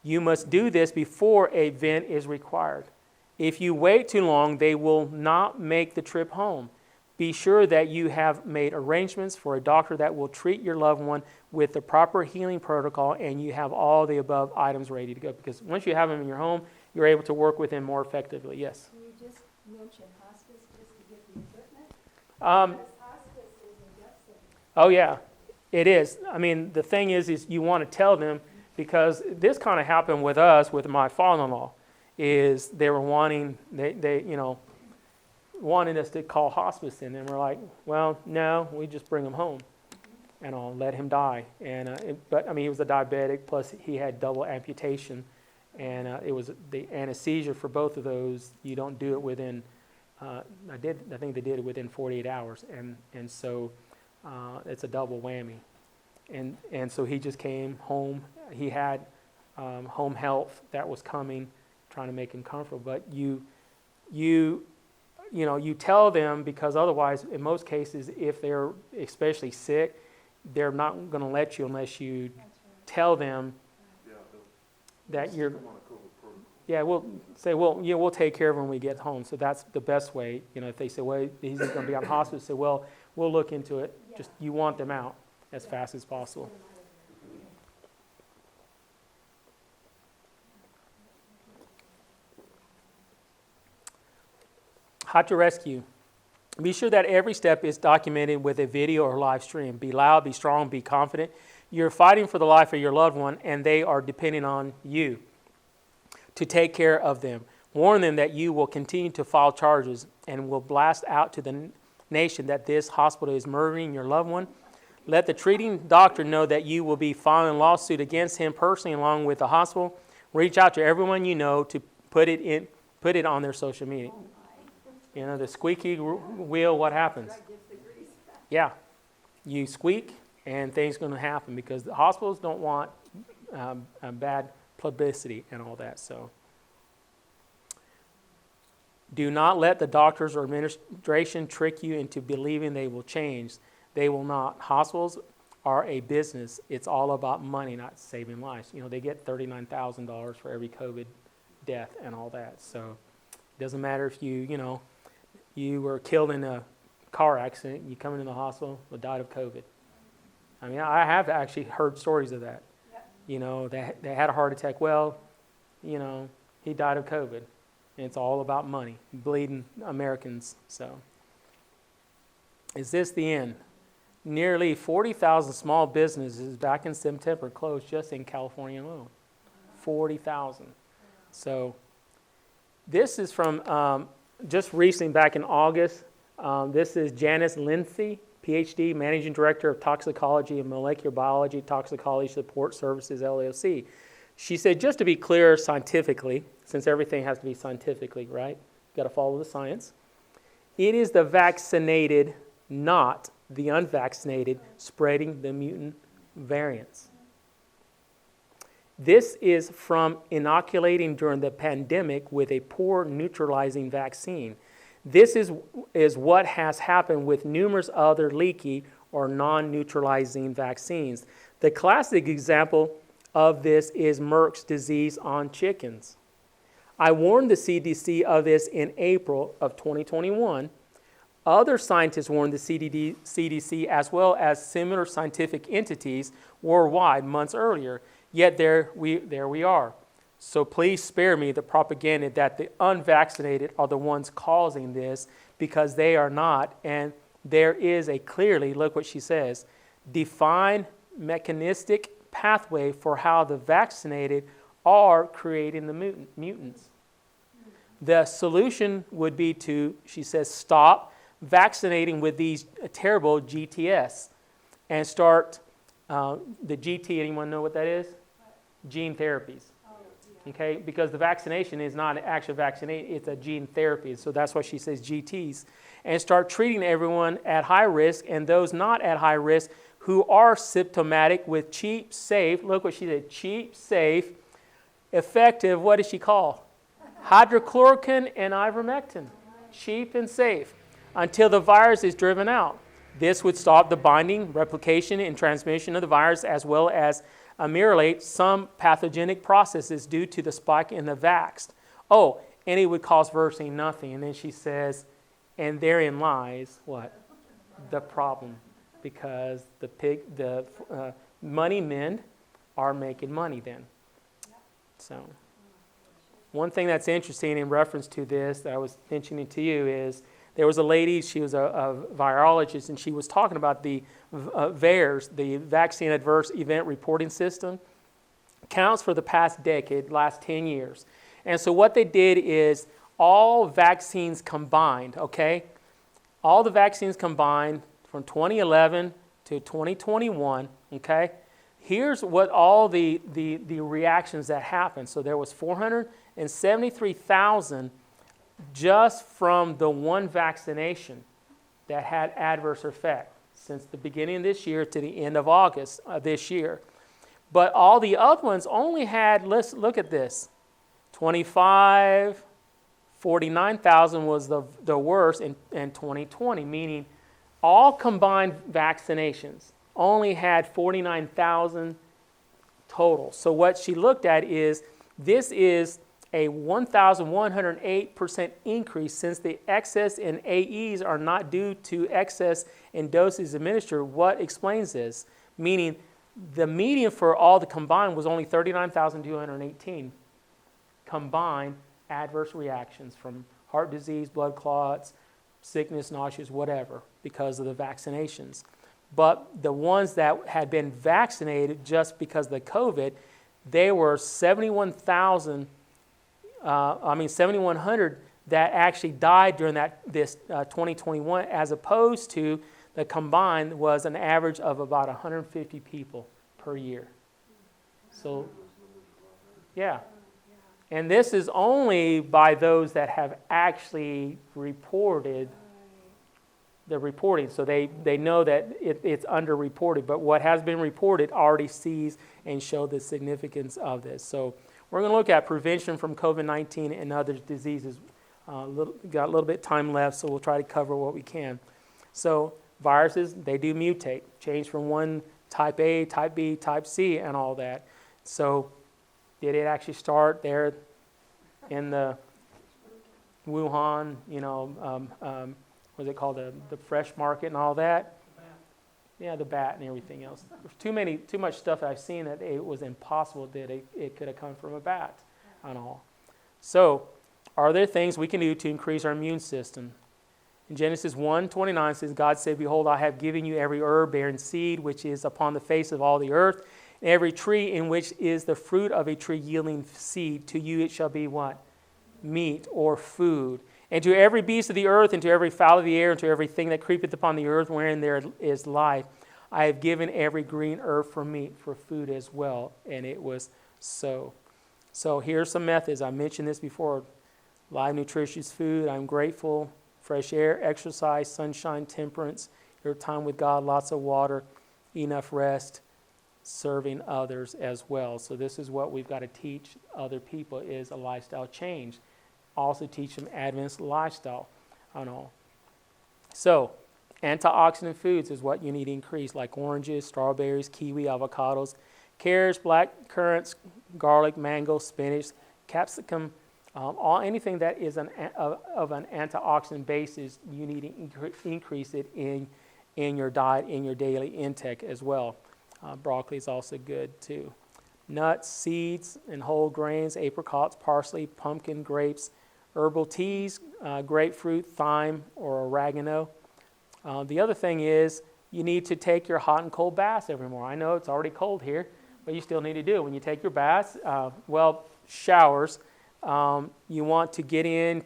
You must do this before a vent is required. If you wait too long, they will not make the trip home. Be sure that you have made arrangements for a doctor that will treat your loved one with the proper healing protocol, and you have all the above items ready to go. Because once you have them in your home, you're able to work with them more effectively. Yes? You just mentioned hospice just to get the equipment. Because hospice is a death sentence. Oh, yeah, it is. I mean, the thing is you want to tell them, because this kind of happened with us, with my father-in-law, is they were wanting us to call hospice in, and we're like, well, no, we just bring him home and I'll let him die. And he was a diabetic, plus he had double amputation, and it was the anesthesia for both of those. You don't do it within. I think they did it within 48 hours, and so it's a double whammy. And so he just came home. He had home health that was coming, trying to make him comfortable. But you tell them, because otherwise, in most cases, if they're especially sick, they're not going to let you unless you tell them that you're. Yeah, we'll say, well, we'll take care of him when we get home. So that's the best way. If they say, well, he's going to be on hospice, say, well, we'll look into it. Just you want them out as fast as possible. How to rescue. Be sure that every step is documented with a video or live stream. Be loud, be strong, be confident. You're fighting for the life of your loved one, and they are depending on you to take care of them. Warn them that you will continue to file charges and will blast out to the nation that this hospital is murdering your loved one. Let the treating doctor know that you will be filing a lawsuit against him personally along with the hospital. Reach out to everyone you know to put it on their social media. The squeaky wheel, what happens? Yeah, you squeak and things are going to happen because the hospitals don't want bad publicity and all that. So do not let the doctors or administration trick you into believing they will change. They will not. Hospitals are a business. It's all about money, not saving lives. They get $39,000 for every COVID death and all that. So it doesn't matter if you were killed in a car accident, you come into the hospital, or died of COVID. I mean, I have actually heard stories of that. Yep. They had a heart attack. Well, he died of COVID. And it's all about money, bleeding Americans. So, is this the end? Nearly 40,000 small businesses back in September closed just in California alone. 40,000. So, this is from just recently, back in August. This is Janice Lindsay, PhD, Managing Director of Toxicology and Molecular Biology, Toxicology Support Services, LLC. She said, just to be clear scientifically, since everything has to be scientifically, right? Got to follow the science. It is the vaccinated, not the unvaccinated, spreading the mutant variants. This is from inoculating during the pandemic with a poor neutralizing vaccine. This is what has happened with numerous other leaky or non-neutralizing vaccines. The classic example of this is Merck's disease on chickens. I warned the CDC of this in April of 2021. Other scientists warned the CDC as well as similar scientific entities worldwide months earlier. Yet there we are. So please spare me the propaganda that the unvaccinated are the ones causing this, because they are not. And there is a clearly, look what she says, defined mechanistic pathway for how the vaccinated are creating the mutants. The solution would be to, she says, stop vaccinating with these terrible GTS and start the GT. Anyone know what that is? Gene therapies. Okay, because the vaccination is not an actual vaccination, it's a gene therapy. So that's why she says GTs. And start treating everyone at high risk and those not at high risk who are symptomatic with cheap, safe, look what she said, cheap, safe, effective, what does she call? Hydrochloroquine and ivermectin. Cheap and safe until the virus is driven out. This would stop the binding, replication, and transmission of the virus, as well as ameliorate some pathogenic processes due to the spike in the vaxxed. Oh, and it would cause virtually nothing. And then she says, and therein lies what? The problem. Because the money men are making money then. So, one thing that's interesting in reference to this that I was mentioning to you is there was a lady, she was a virologist, and she was talking about the VAERS, the Vaccine Adverse Event Reporting System, counts for the past decade, last 10 years. And so what they did is all vaccines combined, okay? All the vaccines combined from 2011 to 2021, okay? Here's what all the reactions that happened. So there was 473,000 just from the one vaccination that had adverse effect since the beginning of this year to the end of August of this year. But all the other ones only had, let's look at this, 49,000 was the worst in 2020, meaning all combined vaccinations, only had 49,000 total. So what she looked at is this is a 1,108% increase since the excess in AEs are not due to excess in doses administered. What explains this? Meaning the median for all the combined was only 39,218 combined adverse reactions from heart disease, blood clots, sickness, nausea, whatever, because of the vaccinations. But the ones that had been vaccinated just because of the COVID, they were 7,100 that actually died during this 2021, as opposed to the combined was an average of about 150 people per year. So, yeah. And this is only by those that have actually reported the reporting. So they know that it's underreported. But what has been reported already sees and show the significance of this. So we're going to look at prevention from COVID-19 and other diseases. Got a little bit of time left, so we'll try to cover what we can. So viruses, they do mutate, change from one type A, type B, type C, and all that. So did it actually start there in the Wuhan, what's it called, the fresh market and all that? Yeah, the bat and everything else. There's too much stuff I've seen that it was impossible that it could have come from a bat and all. So, are there things we can do to increase our immune system? In Genesis 1:29 says, God said, behold, I have given you every herb bearing seed, which is upon the face of all the earth, and every tree in which is the fruit of a tree yielding seed. To you it shall be what? Meat or food. And to every beast of the earth, and to every fowl of the air, and to everything that creepeth upon the earth, wherein there is life, I have given every green herb for meat, for food as well. And it was so. So here's some methods. I mentioned this before. Live, nutritious food. I'm grateful. Fresh air, exercise, sunshine, temperance, your time with God, lots of water, enough rest, serving others as well. So this is what we've got to teach other people, is a lifestyle change. Also teach them Adventist lifestyle and all. So antioxidant foods is what you need to increase, like oranges, strawberries, kiwi, avocados, carrots, black currants, garlic, mango, spinach, capsicum, anything that is of an antioxidant basis, you need to increase it in your diet, in your daily intake as well. Broccoli is also good too. Nuts, seeds, and whole grains, apricots, parsley, pumpkin, grapes, herbal teas, grapefruit, thyme, or oregano. The other thing is you need to take your hot and cold baths every morning. I know it's already cold here, but you still need to do it. When you take your baths, showers, you want to get in,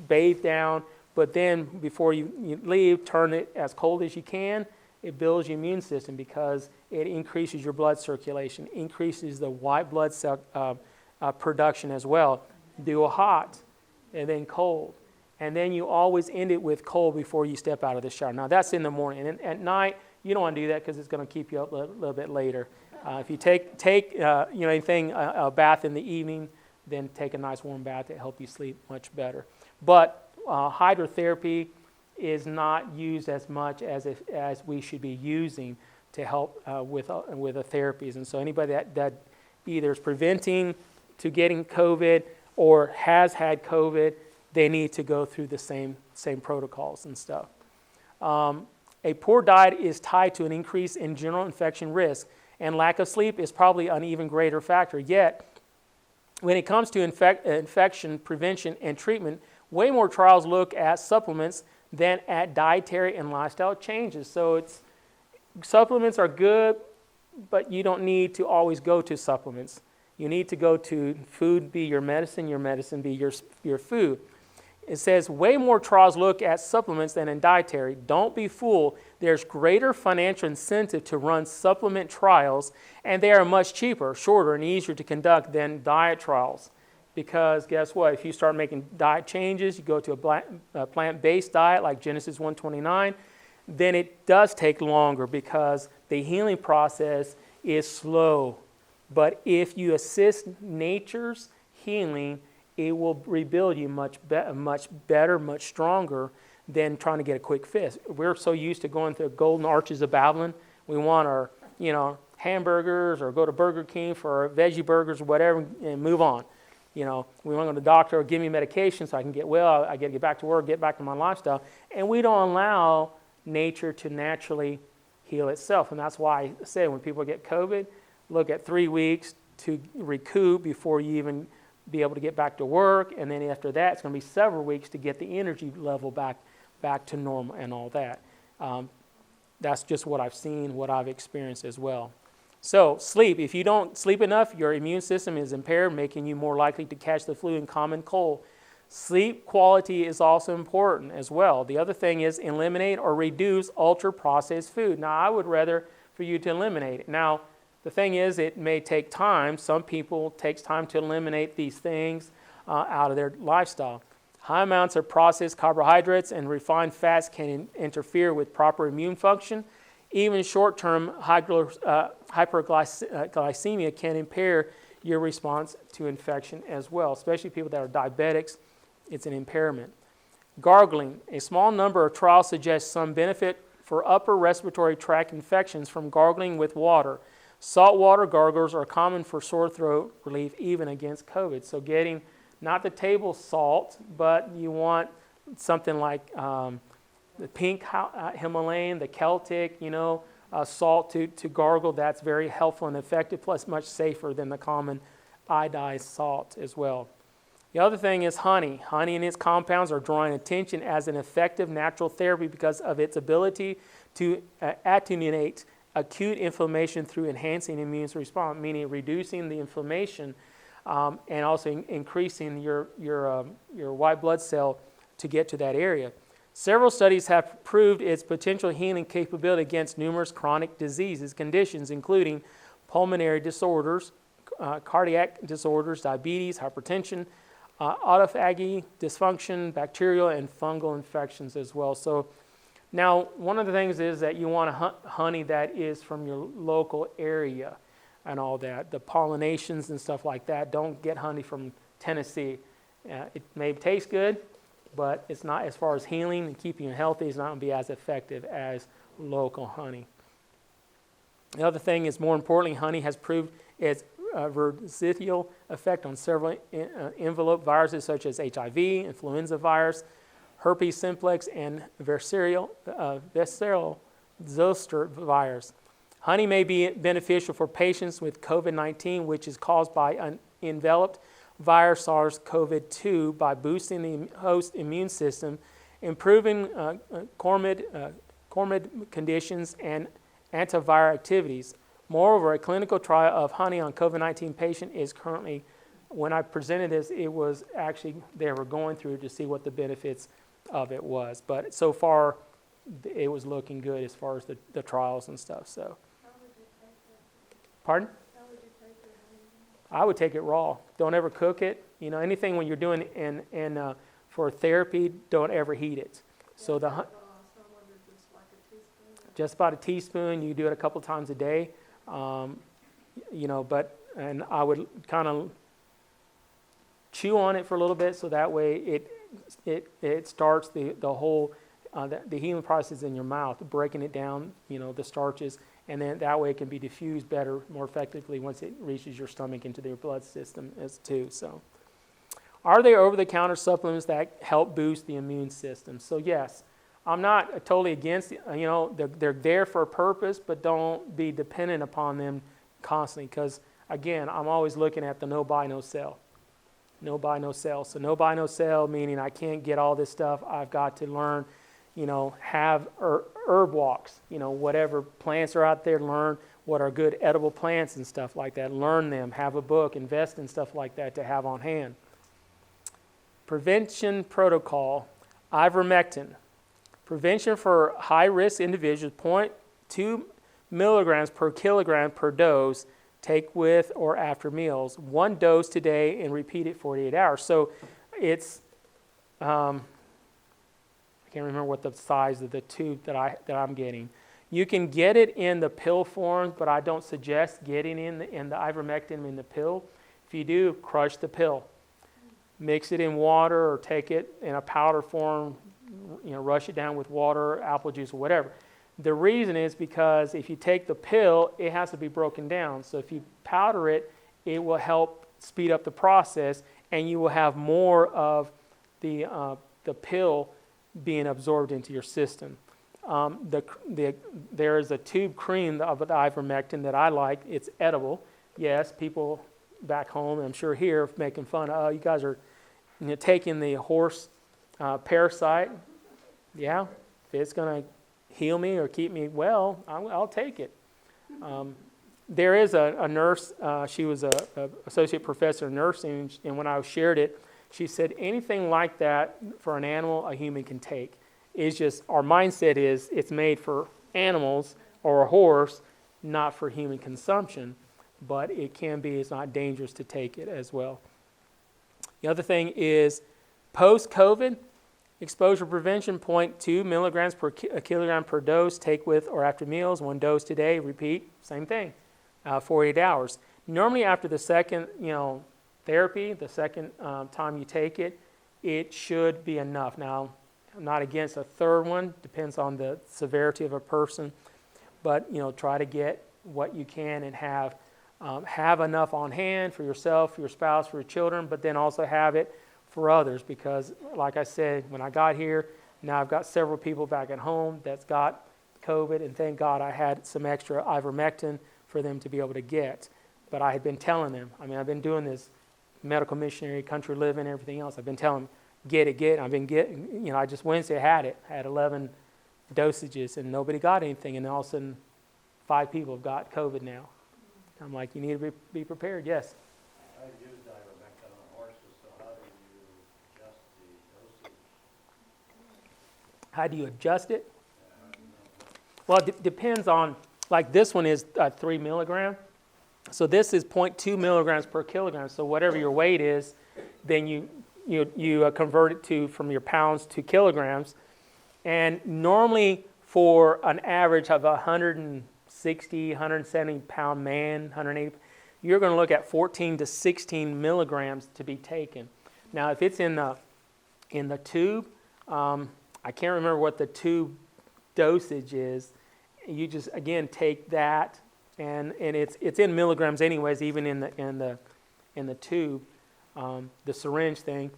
bathe down, but then before you leave, turn it as cold as you can. It builds your immune system because it increases your blood circulation, increases the white blood cell production as well. Do a hot and then cold. And then you always end it with cold before you step out of the shower. Now that's in the morning. And at night, you don't want to do that because it's going to keep you up a little bit later. If you take a bath in the evening, then take a nice warm bath to help you sleep much better. But hydrotherapy is not used as much as we should be using to help with the therapies. And so anybody that either is preventing to getting COVID or has had COVID, they need to go through the same protocols and stuff. A poor diet is tied to an increase in general infection risk, and lack of sleep is probably an even greater factor. Yet, when it comes to infection prevention and treatment, way more trials look at supplements than at dietary and lifestyle changes. So supplements are good, but you don't need to always go to supplements. You need to go to food be your medicine be your food. It says way more trials look at supplements than in dietary. Don't be fooled. There's greater financial incentive to run supplement trials, and they are much cheaper, shorter, and easier to conduct than diet trials. Because guess what? If you start making diet changes, you go to a plant-based diet like Genesis 1:29, then it does take longer because the healing process is slow. But if you assist nature's healing, it will rebuild you much better, much stronger than trying to get a quick fix. We're so used to going through the golden arches of Babylon We want our, hamburgers, or go to Burger King for our veggie burgers or whatever, and move on. We want to go to the doctor or give me medication so I can get well. I got to get back to work, get back to my lifestyle. And we don't allow nature to naturally heal itself. And that's why I say when people get COVID, look at 3 weeks to recoup before you even be able to get back to work. And then after that, it's going to be several weeks to get the energy level back to normal and all that. That's just what I've seen, what I've experienced as well. So sleep. If you don't sleep enough, your immune system is impaired, making you more likely to catch the flu and common cold. Sleep quality is also important as well. The other thing is eliminate or reduce ultra-processed food. Now, I would rather for you to eliminate it. Now, the thing is, it may take time. Some people it takes time to eliminate these things out of their lifestyle. High amounts of processed carbohydrates and refined fats can interfere with proper immune function. Even short-term hyperglycemia can impair your response to infection as well, especially people that are diabetics. It's an impairment. Gargling. A small number of trials suggest some benefit for upper respiratory tract infections from gargling with water. Saltwater gargles are common for sore throat relief, even against COVID. So getting not the table salt, but you want something like the pink Himalayan, the Celtic, salt to gargle. That's very helpful and effective, plus much safer than the common iodized salt as well. The other thing is honey. Honey and its compounds are drawing attention as an effective natural therapy because of its ability to attenuate acute inflammation through enhancing immune response, meaning reducing the inflammation and also increasing your white blood cell to get to that area. Several studies have proved its potential healing capability against numerous chronic diseases, conditions including pulmonary disorders, cardiac disorders, diabetes, hypertension, autophagy, dysfunction, bacterial and fungal infections as well. So now one of the things is that you want honey that is from your local area and all that. The pollinations and stuff like that. Don't get honey from Tennessee. It may taste good, but it's not, as far as healing and keeping you healthy, it's not going to be as effective as local honey. The other thing is, more importantly, honey has proved its residual effect on several envelope viruses such as HIV, influenza virus, herpes simplex, and varicella zoster virus. Honey may be beneficial for patients with COVID-19, which is caused by an enveloped virus SARS-CoV-2 by boosting the host immune system, improving comorbid conditions, and antiviral activities. Moreover, a clinical trial of honey on COVID-19 patient is currently, when I presented this, it was actually, they were going through to see what the benefits of it was. But so far, it was looking good as far as the trials and stuff. So, How would you take it? pardon? How would you take your honey? I would take it raw. Don't ever cook it. Anything when you're doing for therapy, don't ever heat it. So So I wondered, just like a teaspoon? just about a teaspoon. You do it a couple times a day. And I would kind of chew on it for a little bit, so that way it starts the whole the healing process in your mouth, breaking it down, the starches, and then that way it can be diffused better, more effectively once it reaches your stomach into your blood system as too. So, are there over-the-counter supplements that help boost the immune system? So yes, I'm not totally against it. They're there for a purpose, but don't be dependent upon them constantly, because again, I'm always looking at the no buy, no sell. No buy, no sell. So no buy, no sell, meaning I can't get all this stuff. I've got to learn, have herb walks, whatever plants are out there, learn what are good edible plants and stuff like that. Learn them, have a book, invest in stuff like that to have on hand. Prevention protocol, ivermectin. Prevention for high-risk individuals, 0.2 milligrams per kilogram per dose, take with or after meals. 1 dose today and repeat it 48 hours. So it's, I can't remember what the size of the tube that I'm getting. You can get it in the pill form, but I don't suggest getting in the ivermectin in the pill. If you do, crush the pill. Mix it in water or take it in a powder form, rush it down with water, apple juice, or whatever. The reason is because if you take the pill, it has to be broken down. So if you powder it, it will help speed up the process, and you will have more of the pill being absorbed into your system. There is a tube cream of the ivermectin that I like. It's edible. Yes, people back home, I'm sure here, making fun of, oh, you guys are taking the horse parasite. Yeah, if it's going to heal me or keep me well, I'll take it. There is a nurse, she was a associate professor in nursing, and when I shared it, she said anything like that for an animal, a human can take. It's just our mindset is it's made for animals or a horse, not for human consumption, but it can be, it's not dangerous to take it as well. The other thing is post-COVID, exposure prevention, 0.2 milligrams per kilogram per dose, take with or after meals, 1 dose today, repeat, same thing, 48 hours. Normally after the second, therapy, the second time you take it, it should be enough. Now, I'm not against a third one, depends on the severity of a person, but try to get what you can and have enough on hand for yourself, for your spouse, for your children, but then also have it for others, because like I said, when I got here, now I've got several people back at home that's got COVID, and thank God I had some extra ivermectin for them to be able to get. But I had been telling them, I've been doing this medical missionary, country living, everything else. I've been telling them, get it. I've been getting, I just Wednesday had 11 dosages, and nobody got anything, and then all of a sudden 5 people have got COVID now. I'm like, you need to be prepared. Yes? I used ivermectin on horses, so how do you adjust the dosage? How do you adjust it? Well, it depends on, like this one is 3 milligram. So this is 0.2 milligrams per kilogram. So whatever your weight is, then you convert it from your pounds to kilograms. And normally for an average of 160, 170 pound man, 180, you're going to look at 14 to 16 milligrams to be taken. Now, if it's in the tube, I can't remember what the tube dosage is. You just again take that, and it's in milligrams anyways, even in the tube, the syringe thing,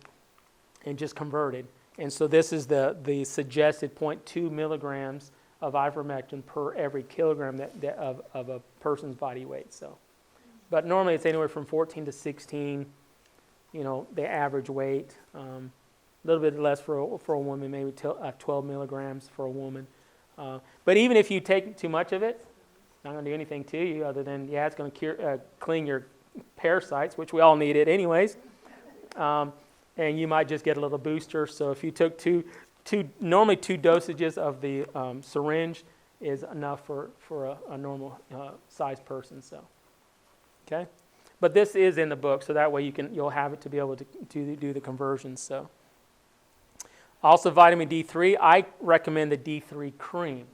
and just convert it. And so this is the suggested 0.2 milligrams of ivermectin per every kilogram of a person's body weight. So, but normally it's anywhere from 14 to 16, the average weight. A little bit less for a woman, maybe 12 milligrams for a woman. But even if you take too much of it, it's not going to do anything to you other than, it's going to clean your parasites, which we all need it anyways. And you might just get a little booster. So if you took normally 2 dosages of the syringe is enough for a normal sized person. So, okay. But this is in the book, so that way you'll have it to be able to do the conversions. So, also vitamin D3, I recommend the D3 cream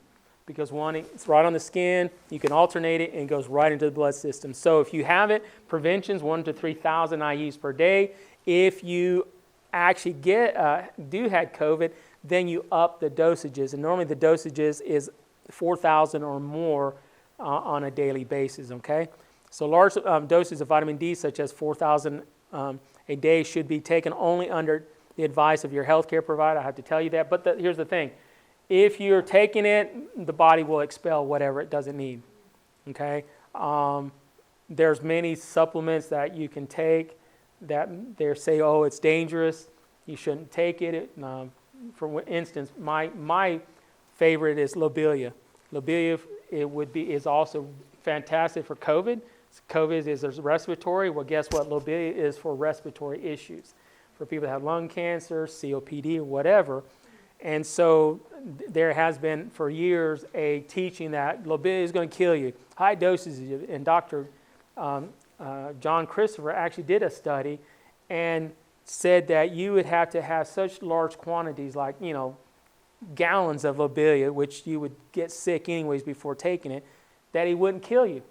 because one, it's right on the skin. You can alternate it and it goes right into the blood system. So if you have it, prevention's 1 to 3,000 IUs per day. If you actually do had COVID, then you up the dosages, and normally the dosages is 4,000 or more on a daily basis. Okay, so large doses of vitamin D, such as 4,000 a day, should be taken only under the advice of your healthcare provider. I have to tell you that. But here's the thing: if you're taking it, the body will expel whatever it doesn't need. Okay, there's many supplements that you can take that they say, oh, it's dangerous, you shouldn't take it. For instance, my favorite is lobelia. Lobelia is also fantastic for COVID. COVID is respiratory. Well, guess what? Lobelia is for respiratory issues, for people that have lung cancer, COPD, whatever. And so there has been for years a teaching that lobelia is going to kill you. High doses, and Dr. John Christopher actually did a study and said that you would have to have such large quantities, like, gallons of lobelia, which you would get sick anyways before taking it, that it wouldn't kill you.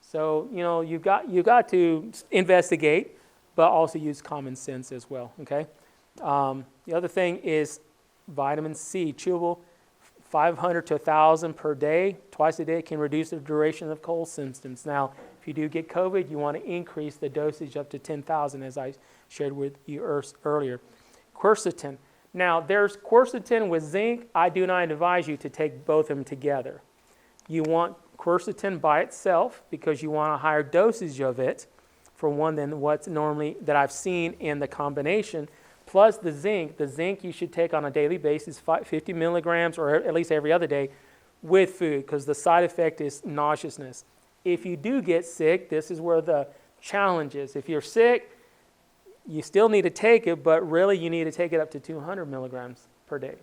So, you've got to investigate, but also use common sense as well, okay? The other thing is vitamin C, chewable 500 to 1,000 per day, twice a day, can reduce the duration of cold symptoms. Now, if you do get COVID, you want to increase the dosage up to 10,000, as I shared with you earlier. Quercetin. Now, there's quercetin with zinc. I do not advise you to take both of them together. You want quercetin by itself because you want a higher dosage of it, for one, than what's normally that I've seen in the combination. Plus the zinc you should take on a daily basis, 50 milligrams, or at least every other day, with food, because the side effect is nauseousness. If you do get sick, this is where the challenge is. If you're sick, you still need to take it, but really you need to take it up to 200 milligrams per day.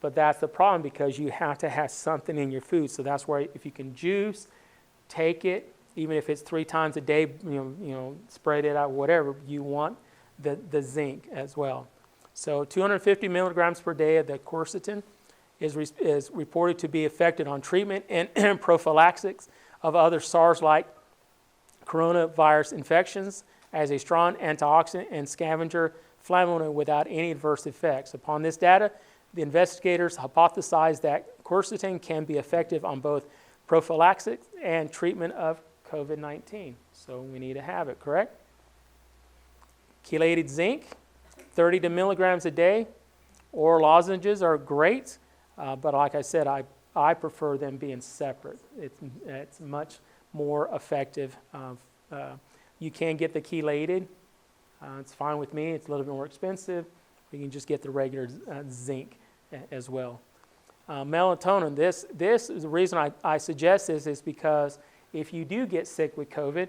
But that's the problem, because you have to have something in your food. So that's why if you can juice, take it, even if it's 3 times a day, spread it out, whatever, you want the zinc as well. So 250 milligrams per day of the quercetin is reported to be effective on treatment and prophylaxis of other SARS-like coronavirus infections as a strong antioxidant and scavenger flavonoid without any adverse effects. Upon this data, the investigators hypothesized that quercetin can be effective on both prophylaxis and treatment of COVID-19. So we need to have it, correct? Chelated zinc, 30 milligrams a day. Oral lozenges are great, but like I said, I prefer them being separate. It's much more effective. You can get the chelated. It's fine with me. It's a little bit more expensive. You can just get the regular zinc as well. Melatonin, this is the reason I suggest this is because if you do get sick with COVID,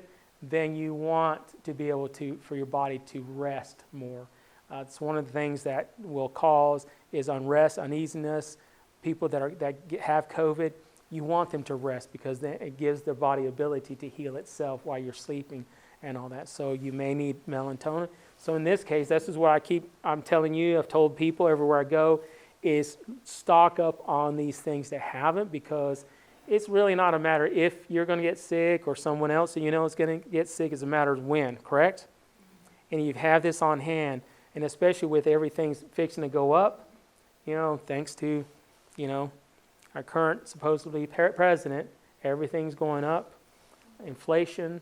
then you want to be able for your body to rest more. It's one of the things that will cause is unrest, uneasiness. People that have COVID, you want them to rest because then it gives their body ability to heal itself while you're sleeping and all that. So you may need melatonin. So in this case, this is what I'm telling you, I've told people everywhere I go, is stock up on these things that haven't, because it's really not a matter if you're going to get sick or someone else is going to get sick. It's a matter of when, correct? And you have this on hand, and especially with everything fixing to go up, thanks to, our current supposedly president, everything's going up. Inflation,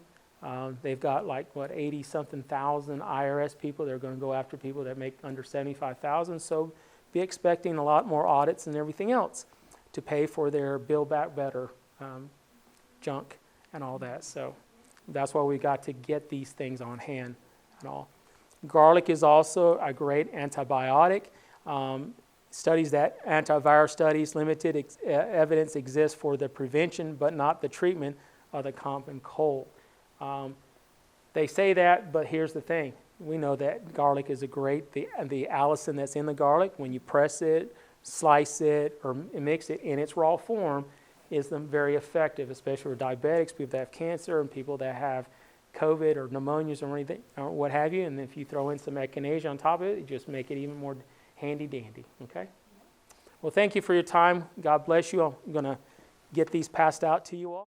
they've got 80-something thousand IRS people. They're going to go after people that make under 75,000. So be expecting a lot more audits and everything else to pay for their Build Back Better junk and all that. So that's why we got to get these things on hand and all. Garlic is also a great antibiotic. Antivirus studies, limited evidence exists for the prevention but not the treatment of the common cold. They say that, but here's the thing. We know that garlic is the allicin that's in the garlic, when you press it, slice it, or mix it in its raw form, is very effective, especially for diabetics, people that have cancer, and people that have COVID or pneumonias or anything, or what have you. And if you throw in some echinacea on top of it, you just make it even more handy-dandy, okay? Well, thank you for your time. God bless you. I'm going to get these passed out to you all.